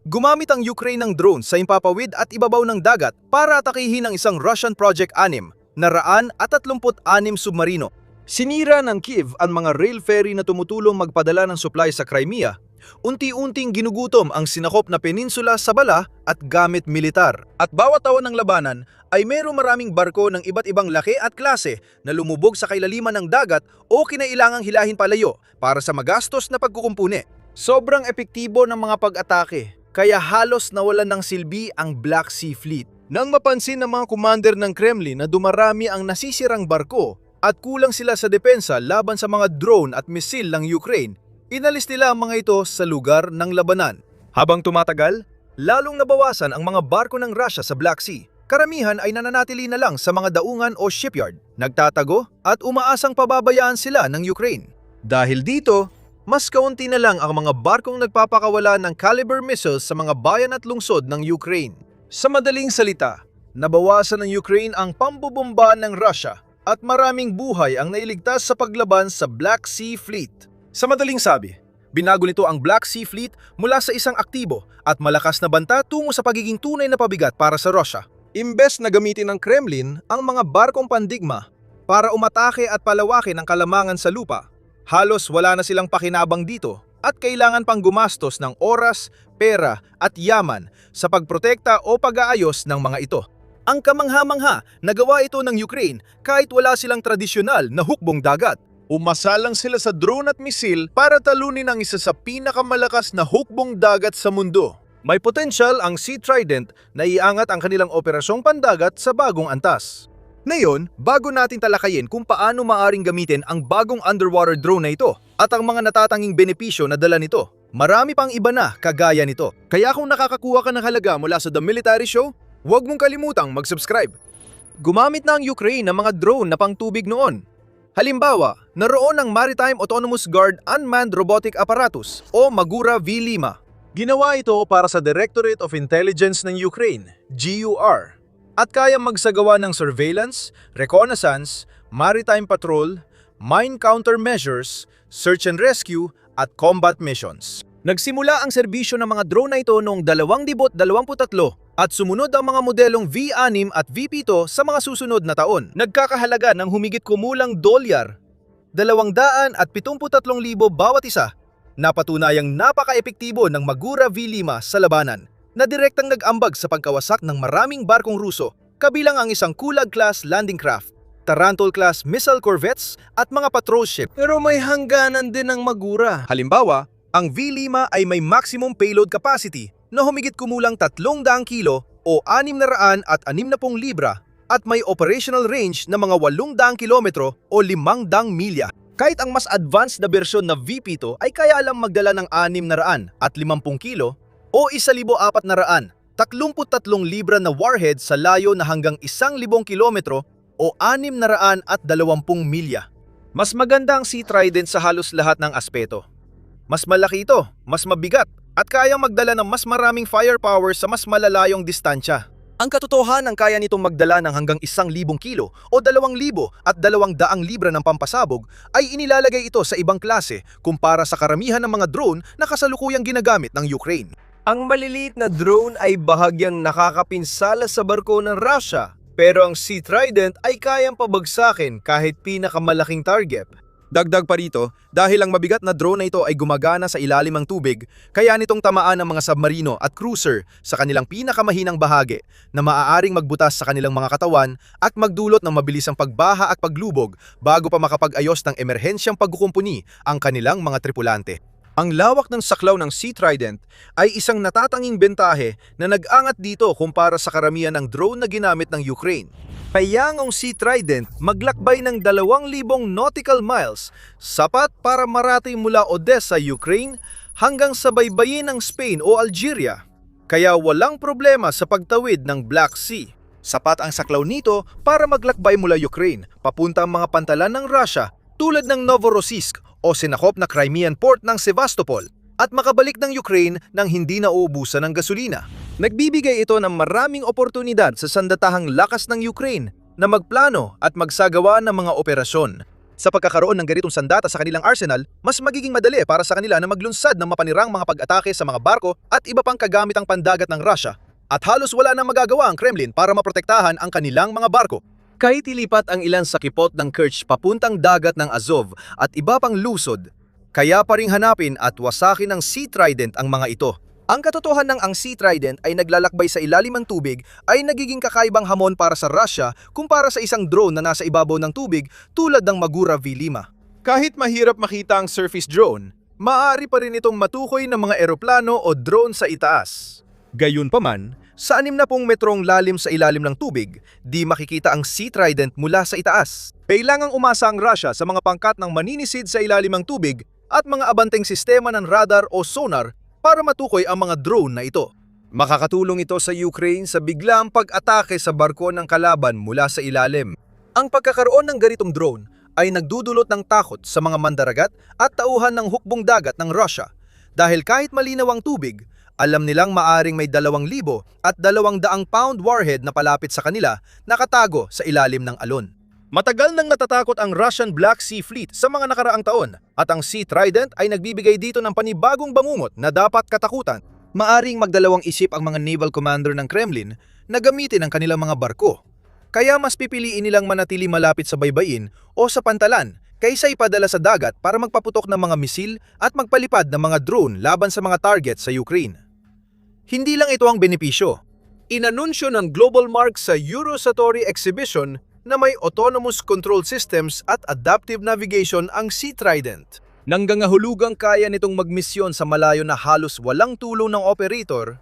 gumamit ang Ukraine ng drone sa impapawid at ibabaw ng dagat para atakihin ang isang Russian Project 6 na 136 submarino. Sinira ng Kiev ang mga rail ferry na tumutulong magpadala ng supply sa Crimea. Unti-unting ginugutom ang sinakop na peninsula sa bala at gamit militar. At bawat taon ng labanan ay mayroong maraming barko ng iba't ibang laki at klase na lumubog sa kailaliman ng dagat o kinailangang hilahin palayo para sa magastos na pagkukumpuni. Sobrang epektibo ng mga pag-atake, kaya halos nawalan ng silbi ang Black Sea Fleet. Nang mapansin ng mga commander ng Kremlin na dumarami ang nasisirang barko at kulang sila sa depensa laban sa mga drone at misil ng Ukraine, inalis nila ang mga ito sa lugar ng labanan. Habang tumatagal, lalong nabawasan ang mga barko ng Russia sa Black Sea. Karamihan ay nananatili na lang sa mga daungan o shipyard, nagtatago at umaasang pababayaan sila ng Ukraine. Dahil dito, mas kaunti na lang ang mga barkong nagpapakawala ng caliber missiles sa mga bayan at lungsod ng Ukraine. Sa madaling salita, nabawasan ng Ukraine ang pambubomba ng Russia at maraming buhay ang nailigtas sa paglaban sa Black Sea Fleet. Sa madaling sabi, Binago nito ang Black Sea Fleet mula sa isang aktibo at malakas na banta tungo sa pagiging tunay na pabigat para sa Russia. Imbes na gamitin ng Kremlin ang mga barkong pandigma para umatake at palawakin ang kalamangan sa lupa, halos wala na silang pakinabang dito at kailangan pang gumastos ng oras, pera at yaman sa pagprotekta o pag-aayos ng mga ito. Ang kamangha-mangha, nagawa ito ng Ukraine kahit wala silang tradisyonal na hukbong dagat. Umasa lang sila sa drone at misil para talunin ang isa sa pinakamalakas na hukbong dagat sa mundo. May potential ang Sea Trident na iangat ang kanilang operasyong pandagat sa bagong antas. Ngayon, bago natin talakayin kung paano maaring gamitin ang bagong underwater drone na ito at ang mga natatanging benepisyo na dala nito, marami pang iba na kagaya nito. Kaya kung nakakakuha ka ng halaga mula sa The Military Show, huwag mong kalimutang mag-subscribe. Gumamit na ang Ukraine ng mga drone na pangtubig noon. Halimbawa, naroon ang Maritime Autonomous Guard Unmanned Robotic Apparatus o Magura V-5. Ginawa ito para sa Directorate of Intelligence ng Ukraine, GUR, at kayang magsagawa ng surveillance, reconnaissance, maritime patrol, mine countermeasures, search and rescue, at combat missions. Nagsimula ang serbisyo ng mga drone na ito noong 2023 at sumunod ang mga modelong V6 at V7 sa mga susunod na taon. Nagkakahalaga ng humigit kumulang $273,000 bawat isa, napatunayang napaka-epektibo ng Magura V5 sa labanan, na direktang nag-ambag sa pagkawasak ng maraming barkong Ruso, kabilang ang isang Kulag-class landing craft, Tarantul-class missile corvettes at mga patrol ship. Pero may hangganan din ang Magura. Halimbawa, ang V5 ay may maximum payload capacity na humigit kumulang 300 kilo o 660 libra at may operational range na mga 800 kilometro o 500 milya. Kahit ang mas advanced na bersyon na V7 ay kaya lang magdala ng 650 kilo o 1,400 33 libra na warhead sa layo na hanggang 1,000 kilometro o 620 milya. Mas maganda ang Sea Trident sa halos lahat ng aspeto. Mas malaki ito, mas mabigat, at kayang magdala ng mas maraming firepower sa mas malalayong distansya. Ang katotohanan kaya nitong magdala ng hanggang 1,000 kilo o 2,200 libra ng pampasabog ay inilalagay ito sa ibang klase kumpara sa karamihan ng mga drone na kasalukuyang ginagamit ng Ukraine. Ang maliliit na drone ay bahagyang nakakapinsala sa barko ng Russia, pero ang Sea Trident ay kayang pabagsakin kahit pinakamalaking target. Dagdag pa rito, dahil ang mabigat na drone na ito ay gumagana sa ilalim ng tubig, kaya nitong tamaan ng mga submarino at cruiser sa kanilang pinakamahinang bahagi na maaaring magbutas sa kanilang mga katawan at magdulot ng mabilisang pagbaha at paglubog bago pa makapag-ayos ng emerhensyang pagkukumpuni ang kanilang mga tripulante. Ang lawak ng saklaw ng Sea Trident ay isang natatanging bentahe na nag-angat dito kumpara sa karamihan ng drone na ginamit ng Ukraine. Kaya ang Sea Trident maglakbay ng 2,000 nautical miles, sapat para marating mula Odessa, Ukraine hanggang sa baybayin ng Spain o Algeria. Kaya walang problema sa pagtawid ng Black Sea. Sapat ang saklaw nito para maglakbay mula Ukraine papunta ang mga pantalan ng Russia tulad ng Novorossiysk o sinakop na Crimean port ng Sevastopol at makabalik ng Ukraine nang hindi nauubusan ng gasolina. Nagbibigay ito ng maraming oportunidad sa sandatahang lakas ng Ukraine na magplano at magsagawa ng mga operasyon. Sa pagkakaroon ng ganitong sandata sa kanilang arsenal, mas magiging madali para sa kanila na maglunsad ng mapanirang mga pag-atake sa mga barko at iba pang kagamitang pandagat ng Russia, at halos wala nang magagawa ang Kremlin para maprotektahan ang kanilang mga barko. Kahit ilipat ang ilan sa kipot ng Kerch papuntang dagat ng Azov at iba pang lusod, kaya pa ring hanapin at wasakin ng Sea Trident ang mga ito. Ang katotohanan ng ang Sea Trident ay naglalakbay sa ilalim ng tubig ay nagiging kakaibang hamon para sa Russia kumpara sa isang drone na nasa ibabaw ng tubig tulad ng Magura V5. Kahit mahirap makita ang surface drone, maaari pa rin itong matukoy ng mga eroplano o drone sa itaas. Gayunpaman, sa 60 metrong lalim sa ilalim ng tubig, di makikita ang Sea Trident mula sa itaas. Kailangang umasa ang Russia sa mga pangkat ng maninisid sa ilalim ng tubig at mga abanteng sistema ng radar o sonar para matukoy ang mga drone na ito. Makakatulong ito sa Ukraine sa biglang pag-atake sa barko ng kalaban mula sa ilalim. Ang pagkakaroon ng ganitong drone ay nagdudulot ng takot sa mga mandaragat at tauhan ng hukbong dagat ng Russia dahil kahit malinaw ang tubig, alam nilang maaring may 2,000 at 200 pound warhead na palapit sa kanila nakatago sa ilalim ng alon. Matagal nang natatakot ang Russian Black Sea Fleet sa mga nakaraang taon at ang Sea Trident ay nagbibigay dito ng panibagong bangungot na dapat katakutan. Maaring magdalawang isip ang mga naval commander ng Kremlin na gamitin ang kanilang mga barko. Kaya mas pipiliin nilang manatili malapit sa baybayin o sa pantalan kaysa ipadala sa dagat para magpaputok ng mga misil at magpalipad ng mga drone laban sa mga target sa Ukraine. Hindi lang ito ang benepisyo. Inanunsyo ng Global Mark sa Eurosatory Exhibition na may autonomous control systems at adaptive navigation ang Sea Trident. Nanggangahulugang kaya nitong magmisyon sa malayo na halos walang tulong ng operator,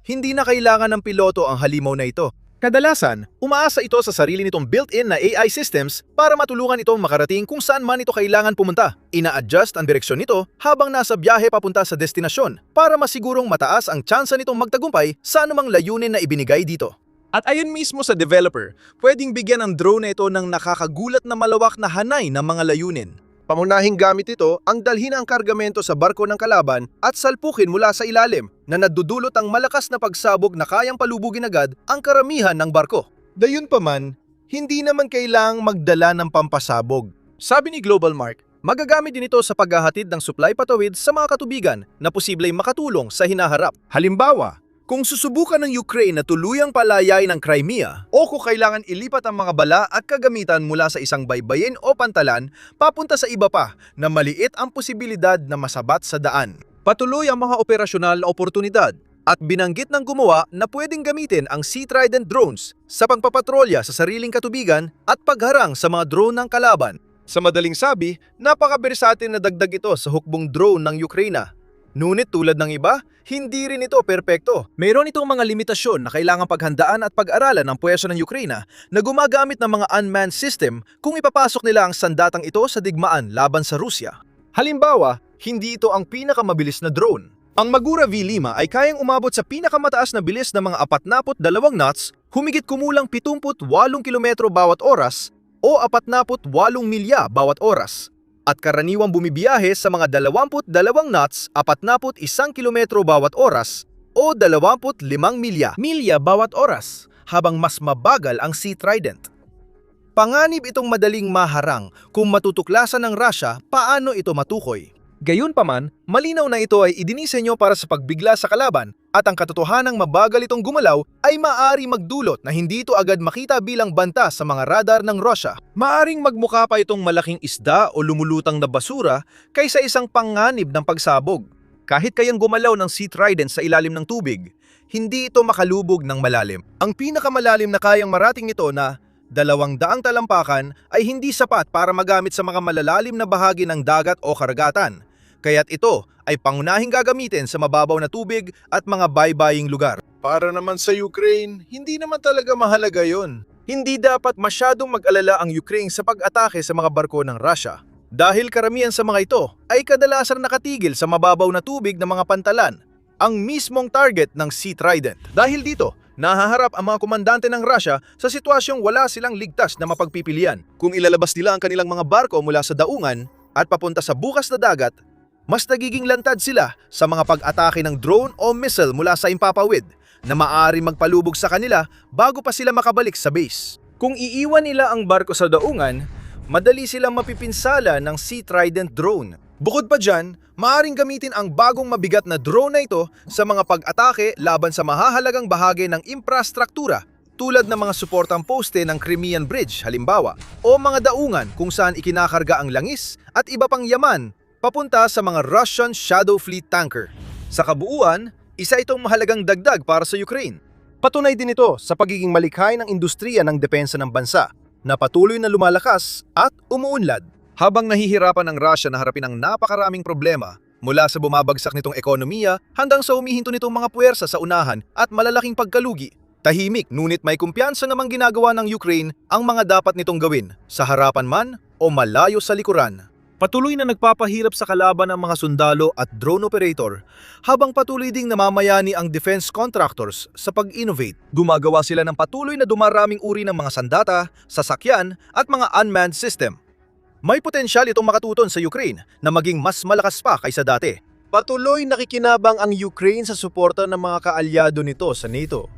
hindi na kailangan ng piloto ang halimaw na ito. Kadalasan, umaasa ito sa sarili nitong built-in na AI systems para matulungan itong makarating kung saan man ito kailangan pumunta. Ina-adjust ang direksyon nito habang nasa biyahe papunta sa destinasyon para masigurong mataas ang tsansa nitong magtagumpay sa anumang layunin na ibinigay dito. At ayon mismo sa developer, pwedeng bigyan ang drone na ito ng nakakagulat na malawak na hanay ng mga layunin. Pamunahing gamit ito ang dalhin ang kargamento sa barko ng kalaban at salpukin mula sa ilalim na nadudulot ang malakas na pagsabog na kayang palubugin agad ang karamihan ng barko. Gayunpaman, hindi naman kailangang magdala ng pampasabog. Sabi ni Global Mark, magagamit din ito sa paghahatid ng supply patawid sa mga katubigan na posibleng makatulong sa hinaharap. Halimbawa, kung susubukan ng Ukraine na tuluyang palayay ng Crimea o kung kailangan ilipat ang mga bala at kagamitan mula sa isang baybayin o pantalan papunta sa iba pa na maliit ang posibilidad na masabat sa daan. Patuloy ang mga operasyonal na oportunidad at binanggit ng gumawa na pwedeng gamitin ang Sea Trident drones sa pagpapatrolya sa sariling katubigan at pagharang sa mga drone ng kalaban. Sa madaling sabi, napaka-versatil na dagdag ito sa hukbong drone ng Ukraine. Ngunit tulad ng iba, hindi rin ito perpekto. Mayroon itong mga limitasyon na kailangang paghandaan at pag-aralan ng puwersa ng Ukraine na gumagamit ng mga unmanned system kung ipapasok nila ang sandatang ito sa digmaan laban sa Rusya. Halimbawa, hindi ito ang pinakamabilis na drone. Ang Magura V5 ay kayang umabot sa pinakamataas na bilis ng mga 42 knots, humigit kumulang 78 km bawat oras o 48 milya bawat oras. At karaniwang bumibiyahe sa mga 22 knots, 41 kilometro bawat oras o 25 milya bawat oras, habang mas mabagal ang Sea Trident. Panganib itong madaling maharang kung matutuklasan ng Russia paano ito matukoy. Gayunpaman, malinaw na ito ay idinisenyo para sa pagbigla sa kalaban at ang katotohanang mabagal itong gumalaw ay maaari magdulot na hindi ito agad makita bilang banta sa mga radar ng Russia. Maaring magmukha pa itong malaking isda o lumulutang na basura kaysa isang panganib ng pagsabog. Kahit kayang gumalaw ng Sea Trident sa ilalim ng tubig, hindi ito makalubog ng malalim. Ang pinakamalalim na kayang marating nito na 200 talampakan ay hindi sapat para magamit sa mga malalalim na bahagi ng dagat o karagatan. Kaya't ito ay pangunahing gagamitin sa mababaw na tubig at mga baybaying lugar. Para naman sa Ukraine, hindi naman talaga mahalaga yon. Hindi dapat masyadong mag-alala ang Ukraine sa pag-atake sa mga barko ng Russia. Dahil karamihan sa mga ito ay kadalasan nakatigil sa mababaw na tubig ng mga pantalan, ang mismong target ng Sea Trident. Dahil dito, nahaharap ang mga komandante ng Russia sa sitwasyong wala silang ligtas na mapagpipilian. Kung ilalabas nila ang kanilang mga barko mula sa daungan at papunta sa bukas na dagat, mas nagiging lantad sila sa mga pag-atake ng drone o missile mula sa impapawid na maaari magpalubog sa kanila bago pa sila makabalik sa base. Kung iiwan nila ang barko sa daungan, madali silang mapipinsala ng Sea Trident drone. Bukod pa dyan, maaaring gamitin ang bagong mabigat na drone na ito sa mga pag-atake laban sa mahahalagang bahagi ng infrastruktura tulad ng mga suportang poste ng Crimean Bridge halimbawa o mga daungan kung saan ikinakarga ang langis at iba pang yaman papunta sa mga Russian Shadow Fleet tanker. Sa kabuuan, isa itong mahalagang dagdag para sa Ukraine. Patunay din ito sa pagiging malikhain ng industriya ng depensa ng bansa na patuloy na lumalakas at umuunlad. Habang nahihirapan ng Russia na harapin ang napakaraming problema mula sa bumabagsak nitong ekonomiya hanggang sa humihinto nitong mga puwersa sa unahan at malalaking pagkalugi, tahimik ngunit may kumpiyansa namang ginagawa ng Ukraine ang mga dapat nitong gawin sa harapan man o malayo sa likuran. Patuloy na nagpapahirap sa kalaban ang mga sundalo at drone operator habang patuloy ding namamayani ang defense contractors sa pag-innovate. Gumagawa sila ng patuloy na dumaraming uri ng mga sandata, sasakyan at mga unmanned system. May potensyal itong makatuton sa Ukraine na maging mas malakas pa kaysa dati. Patuloy nakikinabang ang Ukraine sa suporta ng mga kaalyado nito sa NATO.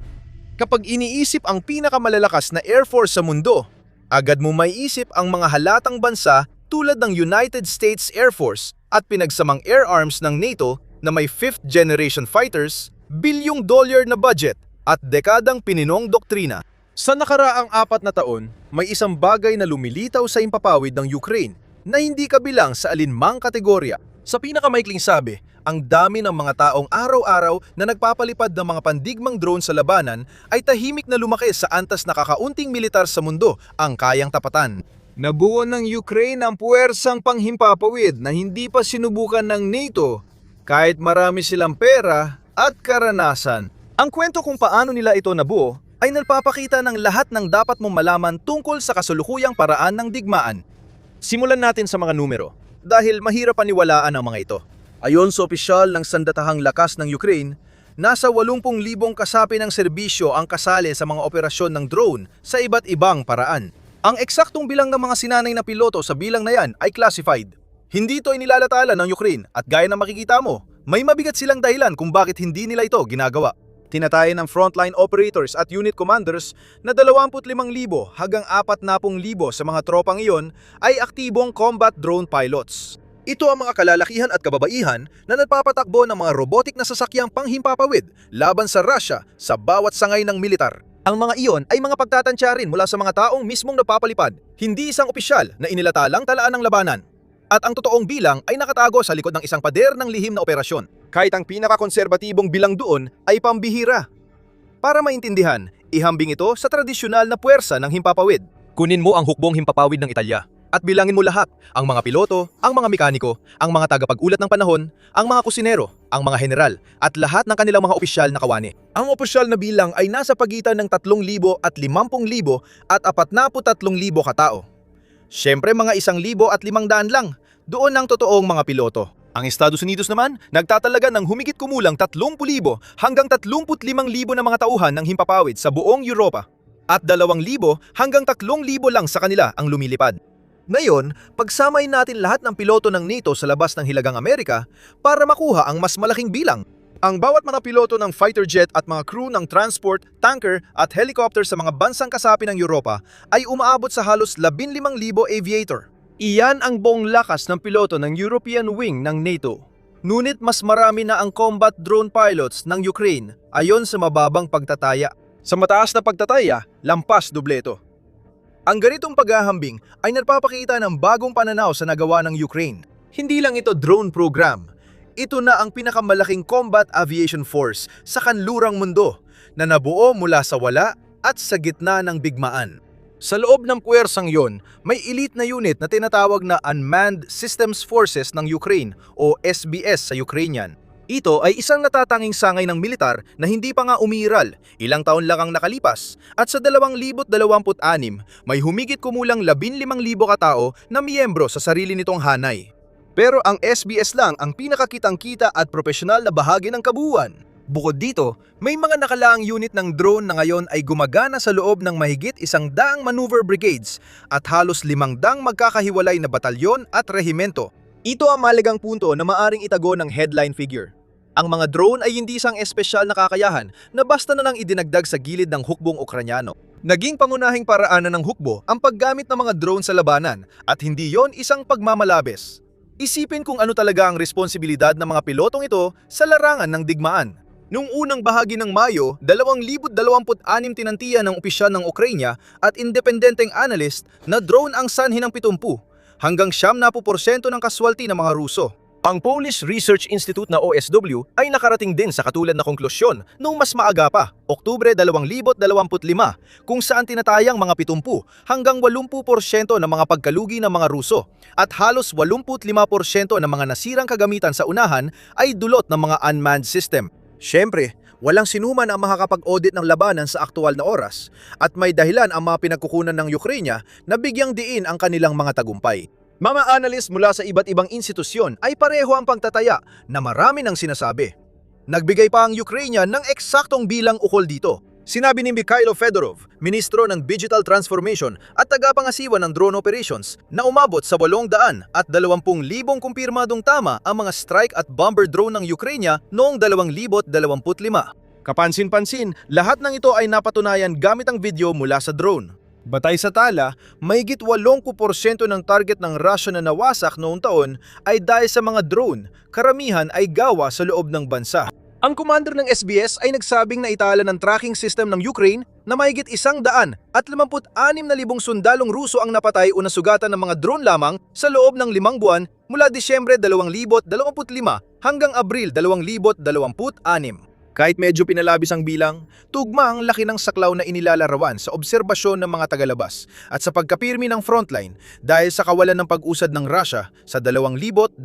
Kapag iniisip ang pinakamalalakas na air force sa mundo, Agad mo maiisip ang mga halatang bansa tulad ng United States Air Force at pinagsamang air arms ng NATO na may 5th generation fighters, bilyong dolyar na budget at dekadang pininong doktrina. Sa nakaraang 4 na taon, may isang bagay na lumilitaw sa himpapawid ng Ukraine na hindi kabilang sa alinmang kategorya. Sa pinakamaikling sabi, ang dami ng mga taong araw-araw na nagpapalipad ng mga pandigmang drone sa labanan ay tahimik na lumaki sa antas na kakaunting militar sa mundo ang kayang tapatan. Nabuo ng Ukraine ang puwersang panghimpapawid na hindi pa sinubukan ng NATO kahit marami silang pera at karanasan. Ang kwento kung paano nila ito nabuo ay nagpapakita ng lahat ng dapat mong malaman tungkol sa kasulukuyang paraan ng digmaan. Simulan natin sa mga numero dahil mahirap paniwalaan ang mga ito. Ayon sa opisyal ng Sandatahang Lakas ng Ukraine, nasa 80,000 kasapi ng serbisyo ang kasali sa mga operasyon ng drone sa iba't ibang paraan. Ang eksaktong bilang ng mga sinanay na piloto sa bilang na yan ay classified. Hindi ito inilalatala ng Ukraine at gaya na makikita mo, may mabigat silang dahilan kung bakit hindi nila ito ginagawa. Tinatayan ng frontline operators at unit commanders na 25,000 hanggang 40,000 sa mga tropang iyon ay aktibong combat drone pilots. Ito ang mga kalalakihan at kababaihan na nagpapatakbo ng mga robotic na sasakyang panghimpapawid laban sa Russia sa bawat sangay ng militar. Ang mga iyon ay mga pagtatansya rin mula sa mga taong mismong napapalipad, hindi isang opisyal na inilatalang talaan ng labanan. At ang totoong bilang ay nakatago sa likod ng isang pader ng lihim na operasyon. Kahit ang pinakakonserbatibong bilang doon ay pambihira. Para maintindihan, ihambing ito sa tradisyonal na puwersa ng himpapawid. Kunin mo ang hukbong himpapawid ng Italya at bilangin mo lahat, ang mga piloto, ang mga mekaniko, ang mga tagapag-ulat ng panahon, ang mga kusinero, ang mga general, at lahat ng kanilang mga opisyal na kawani. Ang opisyal na bilang ay nasa pagitan ng 3,000 at 50,000 at 43,000 katao. Siyempre mga 1,500 lang, doon ang totoong mga piloto. Ang Estados Unidos naman, nagtatalaga ng humigit kumulang 30,000 hanggang 35,000 na mga tauhan ng himpapawid sa buong Europa. At 2,000 hanggang 3,000 lang sa kanila ang lumilipad. Ngayon, pagsamain natin lahat ng piloto ng NATO sa labas ng Hilagang Amerika para makuha ang mas malaking bilang. Ang bawat mga piloto ng fighter jet at mga crew ng transport, tanker at helicopter sa mga bansang kasapi ng Europa ay umaabot sa halos 15,000 aviator. Iyan ang buong lakas ng piloto ng European Wing ng NATO. Ngunit mas marami na ang combat drone pilots ng Ukraine ayon sa mababang pagtataya. Sa mataas na pagtataya, lampas dobleto. Ang ganitong paghahambing ay nagpapakita ng bagong pananaw sa nagawa ng Ukraine. Hindi lang ito drone program. Ito na ang pinakamalaking combat aviation force sa kanlurang mundo na nabuo mula sa wala at sa gitna ng bigmaan. Sa loob ng puwersang yon, may elite na unit na tinatawag na Unmanned Systems Forces ng Ukraine o SBS sa Ukrainian. Ito ay isang natatanging sangay ng militar na hindi pa nga umiiral, ilang taon lang ang nakalipas, at sa 2026 may humigit kumulang 15,000 katao na miyembro sa sarili nitong hanay. Pero ang SBS lang ang pinakakitang-kita at profesional na bahagi ng kabuuan. Bukod dito, may mga nakalaang unit ng drone na ngayon ay gumagana sa loob ng mahigit 100 maneuver brigades at halos 500 magkakahiwalay na batalyon at rehimento. Ito ang mahalagang punto na maaring itago ng headline figure. Ang mga drone ay hindi isang espesyal na kakayahan na basta na lang idinagdag sa gilid ng hukbong Ukranyano. Naging pangunahing paraanan ng hukbo ang paggamit ng mga drone sa labanan at hindi yon isang pagmamalabis. Isipin kung ano talaga ang responsibilidad ng mga pilotong ito sa larangan ng digmaan. Noong unang bahagi ng Mayo, 2026 tinantiya ng opisyal ng Ukraine at independenteng analyst na drone ang sanhi ng 70 hanggang 70% ng kaswalti ng mga Ruso. Ang Polish Research Institute na OSW ay nakarating din sa katulad na konklusyon noong mas maaga pa, Oktubre 2025, kung saan tinatayang mga 70 hanggang 80% ng mga pagkalugi ng mga Ruso at halos 85% ng mga nasirang kagamitan sa unahan ay dulot ng mga unmanned system. Siyempre, walang sinuman ang makakapag-audit ng labanan sa aktual na oras at may dahilan ang mga pinagkukunan ng Ukraine na bigyang diin ang kanilang mga tagumpay. Mga analyst mula sa iba't ibang institusyon ay pareho ang pagtataya na marami ng sinasabi. Nagbigay pa ang Ukraine ng eksaktong bilang ukol dito. Sinabi ni Mikhailo Fedorov, Ministro ng Digital Transformation at tagapangasiwa ng drone operations, na umabot sa 800 at 20,000 kumpirmadong tama ang mga strike at bomber drone ng Ukraine noong 2025. Kapansin-pansin, lahat ng ito ay napatunayan gamit ang video mula sa drone. Batay sa tala, mahigit 80% ng target ng Russia na nawasak noong taon ay dahil sa mga drone, karamihan ay gawa sa loob ng bansa. Ang commander ng SBS ay nagsabing naitala ng tracking system ng Ukraine na mahigit 156,000 sundalong Ruso ang napatay o nasugatan ng mga drone lamang sa loob ng 5 buwan mula Disyembre 2025 hanggang Abril 2026. Kahit medyo pinalabis ang bilang, tugma ang laki ng saklaw na inilalarawan sa obserbasyon ng mga tagalabas at sa pagkapirmi ng frontline dahil sa kawalan ng pag-usad ng Russia sa 2025.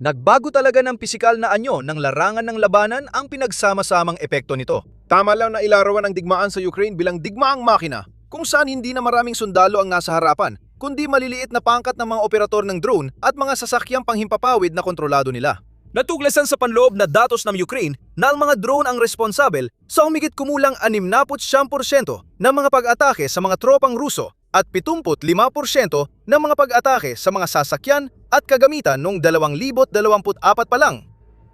Nagbago talaga ng pisikal na anyo ng larangan ng labanan ang pinagsama-samang epekto nito. Tama lang na ilarawan ang digmaan sa Ukraine bilang digmaang makina, kung saan hindi na maraming sundalo ang nasa harapan, kundi maliliit na pangkat ng mga operator ng drone at mga sasakyang panghimpapawid na kontrolado nila. Natuglasan sa panloob na datos ng Ukraine na ang mga drone ang responsable sa humigit kumulang 69% ng mga pag-atake sa mga tropang Ruso at 75% ng mga pag-atake sa mga sasakyan at kagamitan noong 2024 pa lang.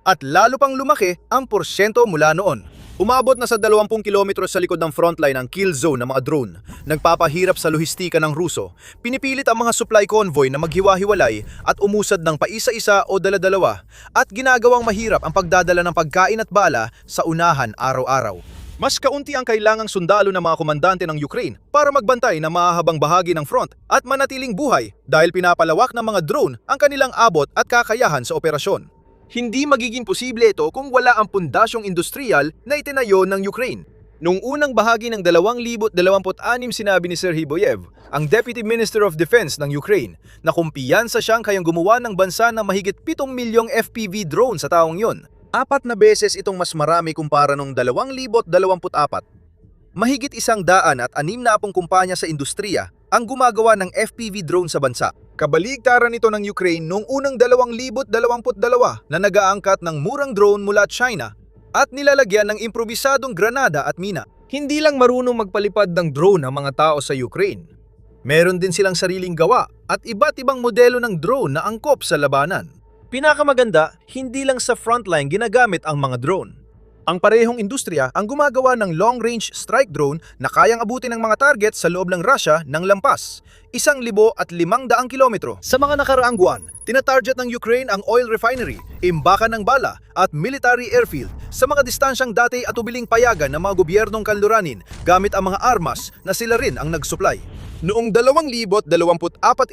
At lalo pang lumaki ang porsyento mula noon. Umabot na sa 20 kilometro sa likod ng frontline ang kill zone ng mga drone. Nagpapahirap sa lohistika ng Ruso. Pinipilit ang mga supply convoy na maghiwa-hiwalay at umusad ng paisa-isa o dala-dalawa at ginagawang mahirap ang pagdadala ng pagkain at bala sa unahan araw-araw. Mas kaunti ang kailangang sundalo ng mga komandante ng Ukraine para magbantay ng mahahabang bahagi ng front at manatiling buhay dahil pinapalawak ng mga drone ang kanilang abot at kakayahan sa operasyon. Hindi magiging posible ito kung wala ang pundasyong industriyal na itinayo ng Ukraine. Noong unang bahagi ng 2026 sinabi ni Serhiy Boyev, ang Deputy Minister of Defense ng Ukraine, na kumpiyansa siyang kayang gumawa ng bansa ng mahigit 7 milyong FPV drone sa taong yon. 4 na beses itong mas marami kumpara noong 2024. Mahigit 160 kumpanya sa industriya ang gumagawa ng FPV drone sa bansa. Kabaligtaran nito ng Ukraine noong unang 2022 na nag-aangkat ng murang drone mula China at nilalagyan ng improbisadong granada at mina. Hindi lang marunong magpalipad ng drone ang mga tao sa Ukraine. Meron din silang sariling gawa at iba't ibang modelo ng drone na angkop sa labanan. Pinakamaganda, hindi lang sa frontline ginagamit ang mga drone. Ang parehong industriya ang gumagawa ng long-range strike drone na kayang abutin ng mga target sa loob ng Russia ng lampas, 1,500 kilometro. Sa mga nakaraang buwan, tinatarget ng Ukraine ang oil refinery, imbakan ng bala at military airfield sa mga distansyang dati at ubiling payagan ng mga gobyernong kanluranin gamit ang mga armas na sila rin ang nagsupply. Noong 2024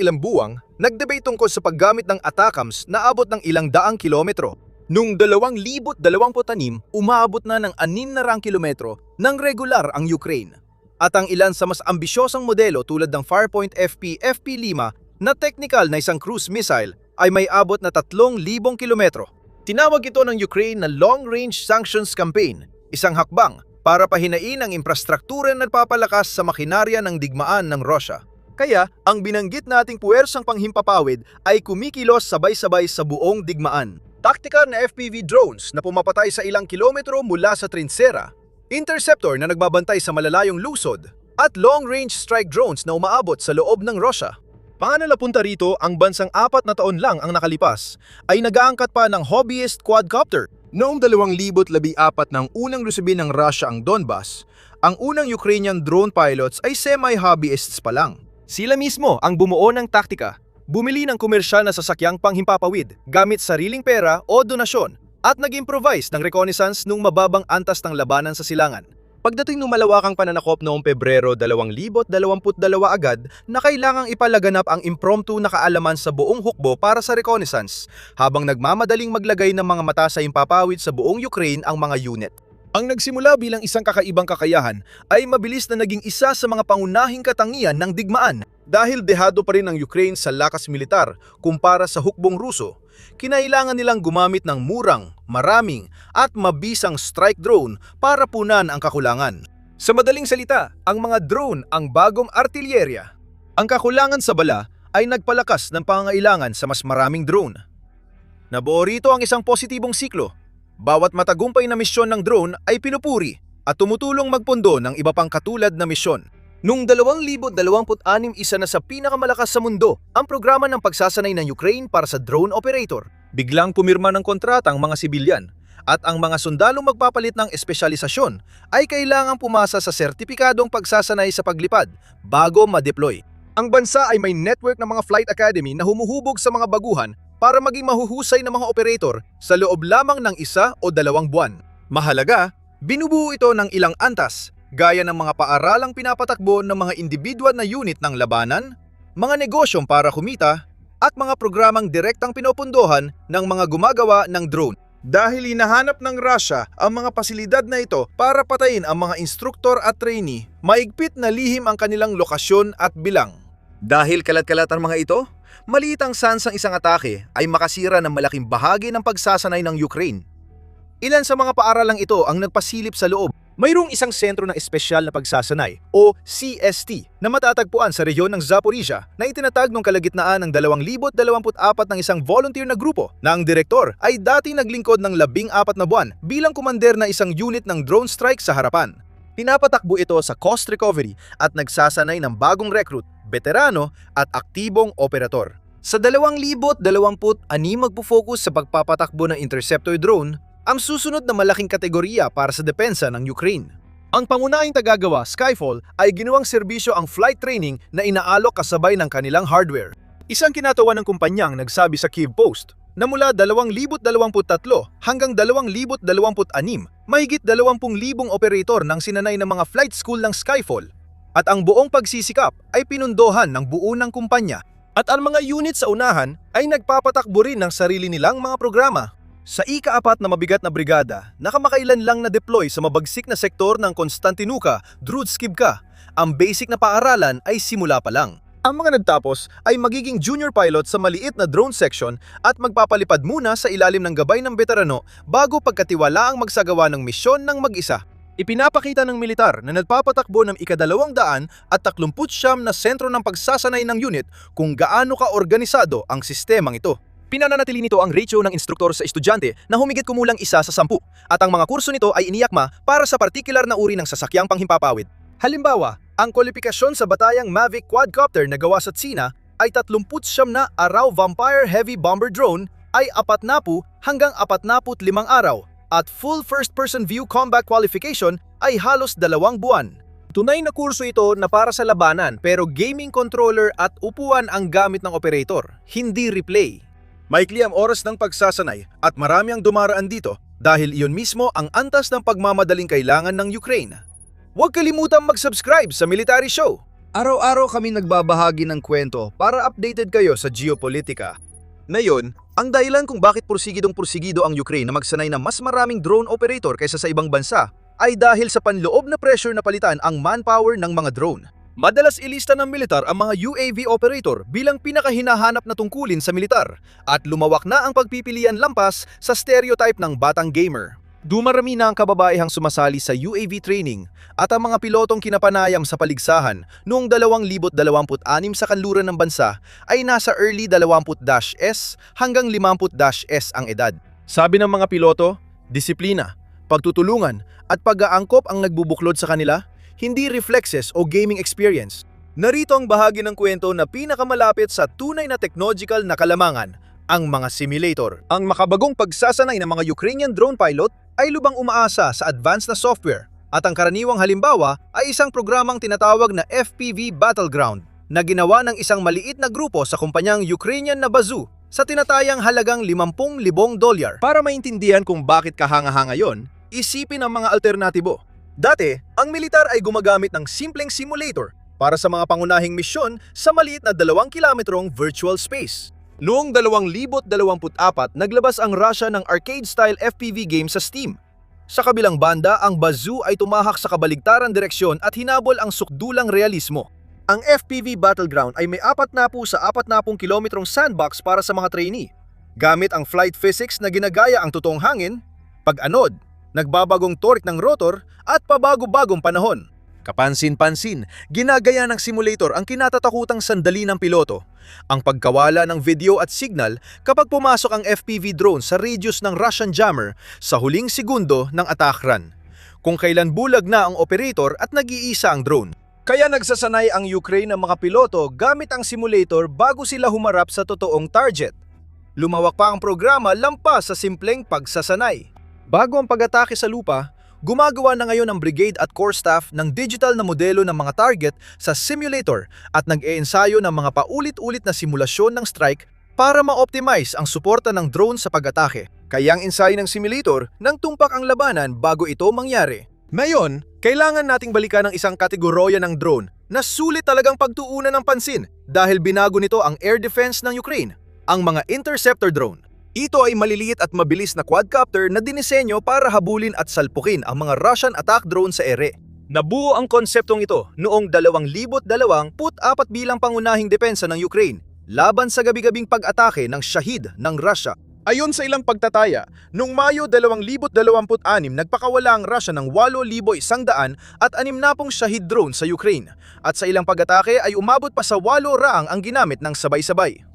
ilang buwang, nagdebate tungkol sa paggamit ng ATACMS na abot ng 100 kilometro. Noong 2026, umaabot na ng 600 kilometro ng regular ang Ukraine. At ang ilan sa mas ambisyosang modelo tulad ng Farpoint FP FP5 na technical na isang cruise missile ay may abot na 3,000 kilometro. Tinawag ito ng Ukraine na Long Range Sanctions Campaign, isang hakbang para pahinain ang infrastruktura na nagpapalakas sa makinarya ng digmaan ng Russia. Kaya, ang binanggit nating puwersang panghimpapawid ay kumikilos sabay-sabay sa buong digmaan. Tactical na FPV drones na pumapatay sa ilang kilometro mula sa trinsera, interceptor na nagbabantay sa malalayong lusod, at long-range strike drones na umaabot sa loob ng Russia. Pananapunta rito, ang bansang 4 na taon lang ang nakalipas ay nag-aangkat pa ng hobbyist quadcopter. Noong 2014 nang unang lusubin ng Russia ang Donbas, ang unang Ukrainian drone pilots ay semi-hobbyists pa lang. Sila mismo ang bumuo ng taktika. Bumili ng komersyal na sasakyang panghimpapawid gamit sariling pera o donasyon at nag-improvise ng reconnaissance nung mababang antas ng labanan sa silangan. Pagdating ng malawakang pananakop noong Pebrero 2022 agad na kailangang ipalaganap ang impromptu na kaalaman sa buong hukbo para sa reconnaissance habang nagmamadaling maglagay ng mga mata sa himpapawid sa buong Ukraine ang mga unit. Ang nagsimula bilang isang kakaibang kakayahan ay mabilis na naging isa sa mga pangunahing katangian ng digmaan. Dahil dehado pa rin ang Ukraine sa lakas militar kumpara sa hukbong Ruso, kinailangan nilang gumamit ng murang, maraming at mabisang strike drone para punan ang kakulangan. Sa madaling salita, ang mga drone ang bagong artilyerya. Ang kakulangan sa bala ay nagpalakas ng pangangailangan sa mas maraming drone. Nabuo rito ang isang positibong siklo. Bawat matagumpay na misyon ng drone ay pinupuri at tumutulong magpundo ng iba pang katulad na misyon. Noong 2026, isa na sa pinakamalakas sa mundo ang programa ng pagsasanay ng Ukraine para sa drone operator. Biglang pumirma ng kontrata ang mga sibilyan At ang mga sundalong magpapalit ng espesyalisasyon ay kailangang pumasa sa sertipikadong pagsasanay sa paglipad bago ma-deploy. Ang bansa ay may network ng mga flight academy na humuhubog sa mga baguhan para maging mahuhusay na mga operator sa loob lamang ng 1 o 2 buwan. Mahalaga, binubuo ito ng ilang antas, gaya ng mga paaralang pinapatakbo ng mga individual na unit ng labanan, mga negosyong para kumita, at mga programang direktang pinopundohan ng mga gumagawa ng drone. Dahil hinahanap ng Russia ang mga pasilidad na ito para patayin ang mga instruktor at trainee, maigpit na lihim ang kanilang lokasyon at bilang. Dahil kalat-kalat ang mga ito, maliit ang sansang isang atake ay makasira ng malaking bahagi ng pagsasanay ng Ukraine. Ilan sa mga paaralang ito ang nagpasilip sa loob. Mayroong isang sentro ng espesyal na pagsasanay o CST na matatagpuan sa rehiyon ng Zaporizhia na itinatag noong kalagitnaan ng 2024 ng isang volunteer na grupo na ang direktor ay dati naglingkod ng 14 na buwan bilang kumander na isang unit ng drone strike sa harapan. Pinapatakbo ito sa cost recovery at nagsasanay ng bagong recruit, veterano at aktibong operator. Sa 2026 magpo-focus sa pagpapatakbo ng interceptor drone ang susunod na malaking kategorya para sa depensa ng Ukraine. Ang pangunahing tagagawa, Skyfall, ay ginawang serbisyo ang flight training na inaalok kasabay ng kanilang hardware. Isang kinatawa ng kumpanyang nagsabi sa Kyiv Post na mula 2023 hanggang 2026, mahigit 20,000 operator ng sinanay ng mga flight school ng Skyfall at ang buong pagsisikap ay pinundohan ng buo ng kumpanya. At ang mga unit sa unahan ay nagpapatakbo rin ng sarili nilang mga programa. Sa ika-4 na mabigat na brigada, nakamakailan lang na-deploy sa mabagsik na sektor ng Konstantinuka, Drutskivka, ang basic na paaralan ay simula pa lang. Ang mga nagtapos ay magiging junior pilot sa maliit na drone section at magpapalipad muna sa ilalim ng gabay ng veterano bago pagkatiwalaang magsagawa ng misyon ng mag-isa. Ipinapakita ng militar na nagpapatakbo ng ika-200 at 39 na sentro ng pagsasanay ng unit kung gaano ka-organisado ang sistemang ito. Pinananatili nito ang ratio ng instruktor sa estudyante na humigit kumulang 1 sa 10 at ang mga kurso nito ay iniyakma para sa partikular na uri ng sasakyang panghimpapawid. Halimbawa, ang kwalifikasyon sa batayang Mavic quadcopter na gawa sa Tsina ay 39 na Araw Vampire Heavy Bomber Drone ay 40 hanggang 45 araw at full first-person view combat qualification ay halos 2 buwan. Tunay na kurso ito na para sa labanan pero gaming controller at upuan ang gamit ng operator, hindi replay. Maikli ang oras ng pagsasanay at marami ang dumaraan dito dahil iyon mismo ang antas ng pagmamadaling kailangan ng Ukraine. Huwag kalimutang mag-subscribe sa Military Show. Araw-araw kami nagbabahagi ng kwento para updated kayo sa geopolitika. Ngayon, ang dahilan kung bakit pursigidong-pursigido ang Ukraine na magsanay ng mas maraming drone operator kaysa sa ibang bansa ay dahil sa panloob na pressure na palitan ang manpower ng mga drone. Madalas ilista ng militar ang mga UAV operator bilang pinakahinahanap na tungkulin sa militar at lumawak na ang pagpipilian lampas sa stereotype ng batang gamer. Dumarami na ang kababaihang sumasali sa UAV training at ang mga pilotong kinapanayam sa paligsahan noong 2026 sa kanluran ng bansa ay nasa early 20-S hanggang 50-S ang edad. Sabi ng mga piloto, disiplina, pagtutulungan at pag-aangkop ang nagbubuklod sa kanila, hindi reflexes o gaming experience. Narito ang bahagi ng kwento na pinakamalapit sa tunay na technological na kalamangan, ang mga simulator. Ang makabagong pagsasanay ng mga Ukrainian drone pilot ay lubang umaasa sa advanced na software at ang karaniwang halimbawa ay isang programang tinatawag na FPV Battleground na ginawa ng isang maliit na grupo sa kumpanyang Ukrainian na Bazoo sa tinatayang halagang $50,000. Para maintindihan kung bakit kahanga-hanga yon, isipin ang mga alternatibo. Dati, ang militar ay gumagamit ng simpleng simulator para sa mga pangunahing misyon sa maliit na 2 kilometrong virtual space. Noong 2024, naglabas ang Russia ng arcade-style FPV game sa Steam. Sa kabilang banda, ang Bazoo ay tumahak sa kabaligtarang direksyon at hinabol ang sukdulang realismo. Ang FPV Battleground ay may 40 sa 40 kilometrong sandbox para sa mga trainee. Gamit ang flight physics na ginagaya ang totoong hangin, pag-anod, nagbabagong torque ng rotor at pabago-bagong panahon. Kapansin-pansin, ginagaya ng simulator ang kinatatakutang sandali ng piloto, ang pagkawala ng video at signal kapag pumasok ang FPV drone sa radius ng Russian jammer sa huling segundo ng attack run, kung kailan bulag na ang operator at nag-iisa ang drone. Kaya nagsasanay ang Ukraine ng mga piloto gamit ang simulator bago sila humarap sa totoong target. Lumawak pa ang programa lampas sa simpleng pagsasanay. Bago ang pag-atake sa lupa, gumagawa na ngayon ang brigade at core staff ng digital na modelo ng mga target sa simulator at nag-iensayo ng mga paulit-ulit na simulasyon ng strike para ma-optimize ang suporta ng drone sa pag-atake. Kaya ang ensayo ng simulator nang tumpak ang labanan bago ito mangyari. Ngayon, kailangan nating balikan ang isang kategorya ng drone na sulit talagang pagtuunan ng pansin dahil binago nito ang air defense ng Ukraine, ang mga interceptor drone. Ito ay maliliit at mabilis na quadcopter na dinisenyo para habulin at salpukin ang mga Russian attack drone sa ere. Nabuo ang konseptong ito noong 2024 bilang pangunahing depensa ng Ukraine laban sa gabi-gabing pag-atake ng Shahid ng Russia. Ayon sa ilang pagtataya, noong Mayo 2026 nagpakawala ang Russia ng 8,100 at 60 Shahid drone sa Ukraine at sa ilang pag-atake ay umabot pa sa 8 raang ang ginamit ng sabay-sabay.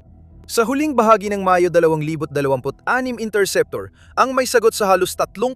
Sa huling bahagi ng Mayo 2026 interceptor ang may sagot sa halos 30%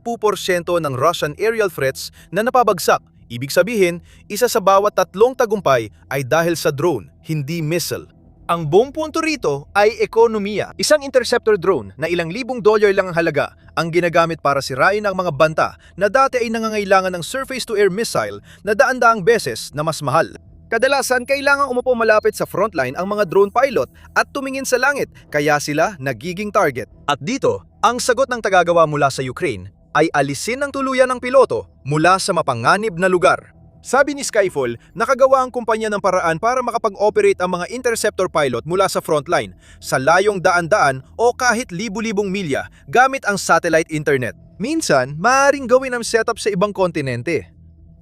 ng Russian aerial threats na napabagsak. Ibig sabihin, isa sa bawat 3 tagumpay ay dahil sa drone, hindi missile. Ang buong punto rito ay ekonomiya. Isang interceptor drone na ilang $1,000 lang ang halaga ang ginagamit para sirain ang mga banta na dati ay nangangailangan ng surface-to-air missile na daan-daang beses na mas mahal. Kadalasan, kailangang umupo malapit sa frontline ang mga drone pilot at tumingin sa langit, kaya sila nagiging target. At dito, ang sagot ng tagagawa mula sa Ukraine ay alisin ng tuluyan ng piloto mula sa mapanganib na lugar. Sabi ni Skyfall, nakagawa ang kumpanya ng paraan para makapag-operate ang mga interceptor pilot mula sa frontline sa layong daan-daan o kahit libu-libong milya gamit ang satellite internet. Minsan, maaaring gawin ang setup sa ibang kontinente.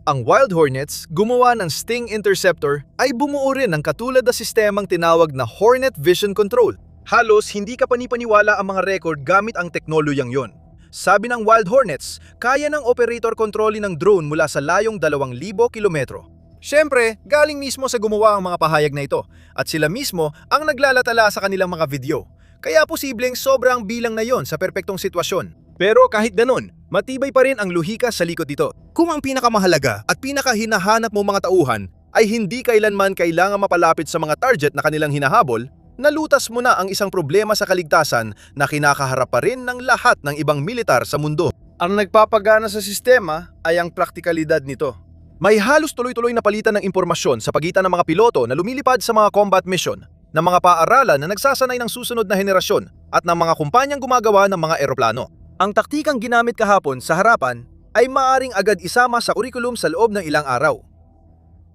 Ang Wild Hornets, gumawa ng Sting Interceptor, ay bumuo rin ng katulad na sistemang tinawag na Hornet Vision Control. Halos hindi ka panipaniwala ang mga record gamit ang teknolohiyang yon. Sabi ng Wild Hornets, kaya ng operator kontrolin ng drone mula sa layong 2,000 kilometro. Siyempre, galing mismo sa gumawa ang mga pahayag na ito at sila mismo ang naglalatala sa kanilang mga video. Kaya posibleng sobrang bilang na yon sa perpektong sitwasyon. Pero kahit ganun, matibay pa rin ang lohika sa likod nito. Kung ang pinakamahalaga at pinakahinahanap mo mga tauhan ay hindi kailanman kailangan mapalapit sa mga target na kanilang hinahabol, nalutas mo na ang isang problema sa kaligtasan na kinakaharap pa rin ng lahat ng ibang militar sa mundo. Ang nagpapagana sa sistema ay ang praktikalidad nito. May halos tuloy-tuloy na palitan ng impormasyon sa pagitan ng mga piloto na lumilipad sa mga combat mission, ng mga paaralan na nagsasanay ng susunod na henerasyon at ng mga kumpanyang gumagawa ng mga eroplano. Ang taktikang ginamit kahapon sa harapan ay maaaring agad isama sa kurikulum sa loob ng ilang araw.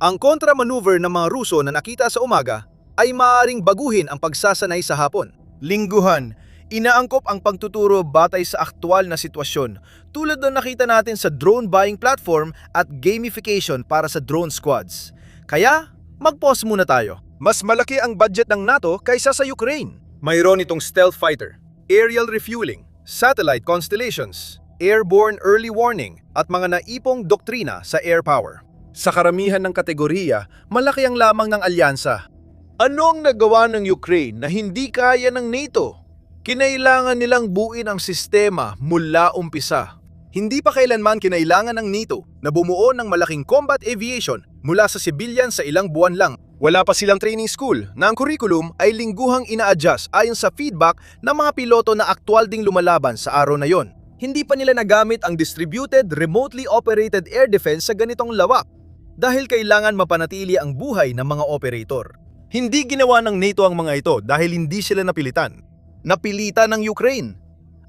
Ang kontra-maneuver ng mga Ruso na nakita sa umaga ay maaaring baguhin ang pagsasanay sa hapon. Lingguhan, inaangkop ang pagtuturo batay sa aktwal na sitwasyon tulad ng nakita natin sa drone buying platform at gamification para sa drone squads. Kaya, mag-pause muna tayo. Mas malaki ang budget ng NATO kaysa sa Ukraine. Mayroon itong stealth fighter, aerial refueling, satellite constellations, airborne early warning at mga naipong doktrina sa air power. Sa karamihan ng kategorya, malaki ang lamang ng alyansa. Ano ang nagawa ng Ukraine na hindi kaya ng NATO? Kinailangan nilang buuin ang sistema mula umpisa. Hindi pa kailanman kinailangan ng NATO na bumuo ng malaking combat aviation mula sa civilian sa ilang buwan lang. Wala pa silang training school na ang curriculum ay lingguhang ina-adjust ayon sa feedback ng mga piloto na aktwal ding lumalaban sa araw na yon. Hindi pa nila nagamit ang distributed, remotely operated air defense sa ganitong lawak dahil kailangan mapanatili ang buhay ng mga operator. Hindi ginawa ng NATO ang mga ito dahil hindi sila napilitan. Napilitan ng Ukraine.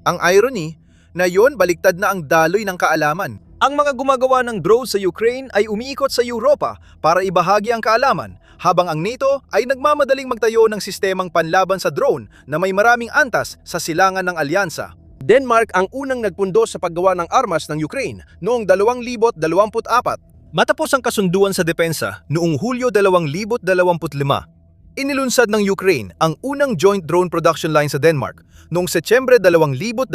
Ang irony na yon baliktad na ang daloy ng kaalaman. Ang mga gumagawa ng drone sa Ukraine ay umiikot sa Europa para ibahagi ang kaalaman, habang ang NATO ay nagmamadaling magtayo ng sistemang panlaban sa drone na may maraming antas sa silangan ng alyansa. Denmark ang unang nagpundo sa paggawa ng armas ng Ukraine noong 2024. Matapos ang kasunduan sa depensa noong Hulyo 2025, inilunsad ng Ukraine ang unang joint drone production line sa Denmark noong Setyembre 2025.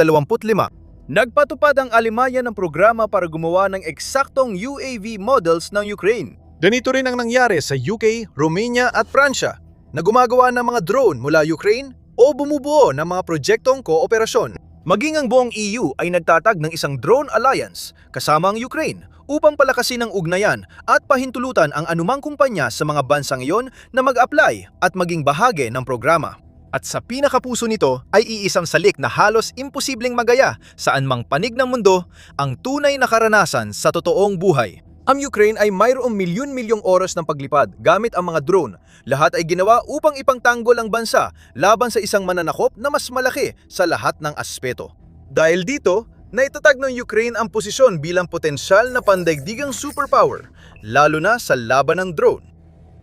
Nagpatupad ang Alemanya ng programa para gumawa ng eksaktong UAV models ng Ukraine. Ganito rin ang nangyari sa UK, Romania at Pransya na gumagawa ng mga drone mula Ukraine o bumubuo ng mga proyektong kooperasyon. Maging ang buong EU ay nagtatag ng isang drone alliance kasama ang Ukraine upang palakasin ang ugnayan at pahintulutan ang anumang kumpanya sa mga bansang iyon na mag-apply at maging bahagi ng programa. At sa pinakapuso nito ay iisang salik na halos imposibleng magaya saan mang panig ng mundo ang tunay na karanasan sa totoong buhay. Ang Ukraine ay mayroong milyon-milyong oras ng paglipad gamit ang mga drone. Lahat ay ginawa upang ipangtanggol ang bansa laban sa isang mananakop na mas malaki sa lahat ng aspeto. Dahil dito, naitatag ng Ukraine ang posisyon bilang potensyal na pandaigdigang superpower, lalo na sa laban ng drone.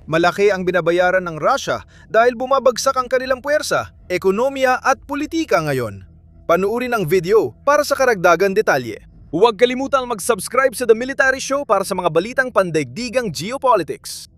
Malaki ang binabayaran ng Russia dahil bumabagsak ang kanilang puwersa, ekonomiya at politika ngayon. Panuuri ang video para sa karagdagan detalye. Huwag kalimutang mag-subscribe sa The Military Show para sa mga balitang pandaigdigang geopolitics.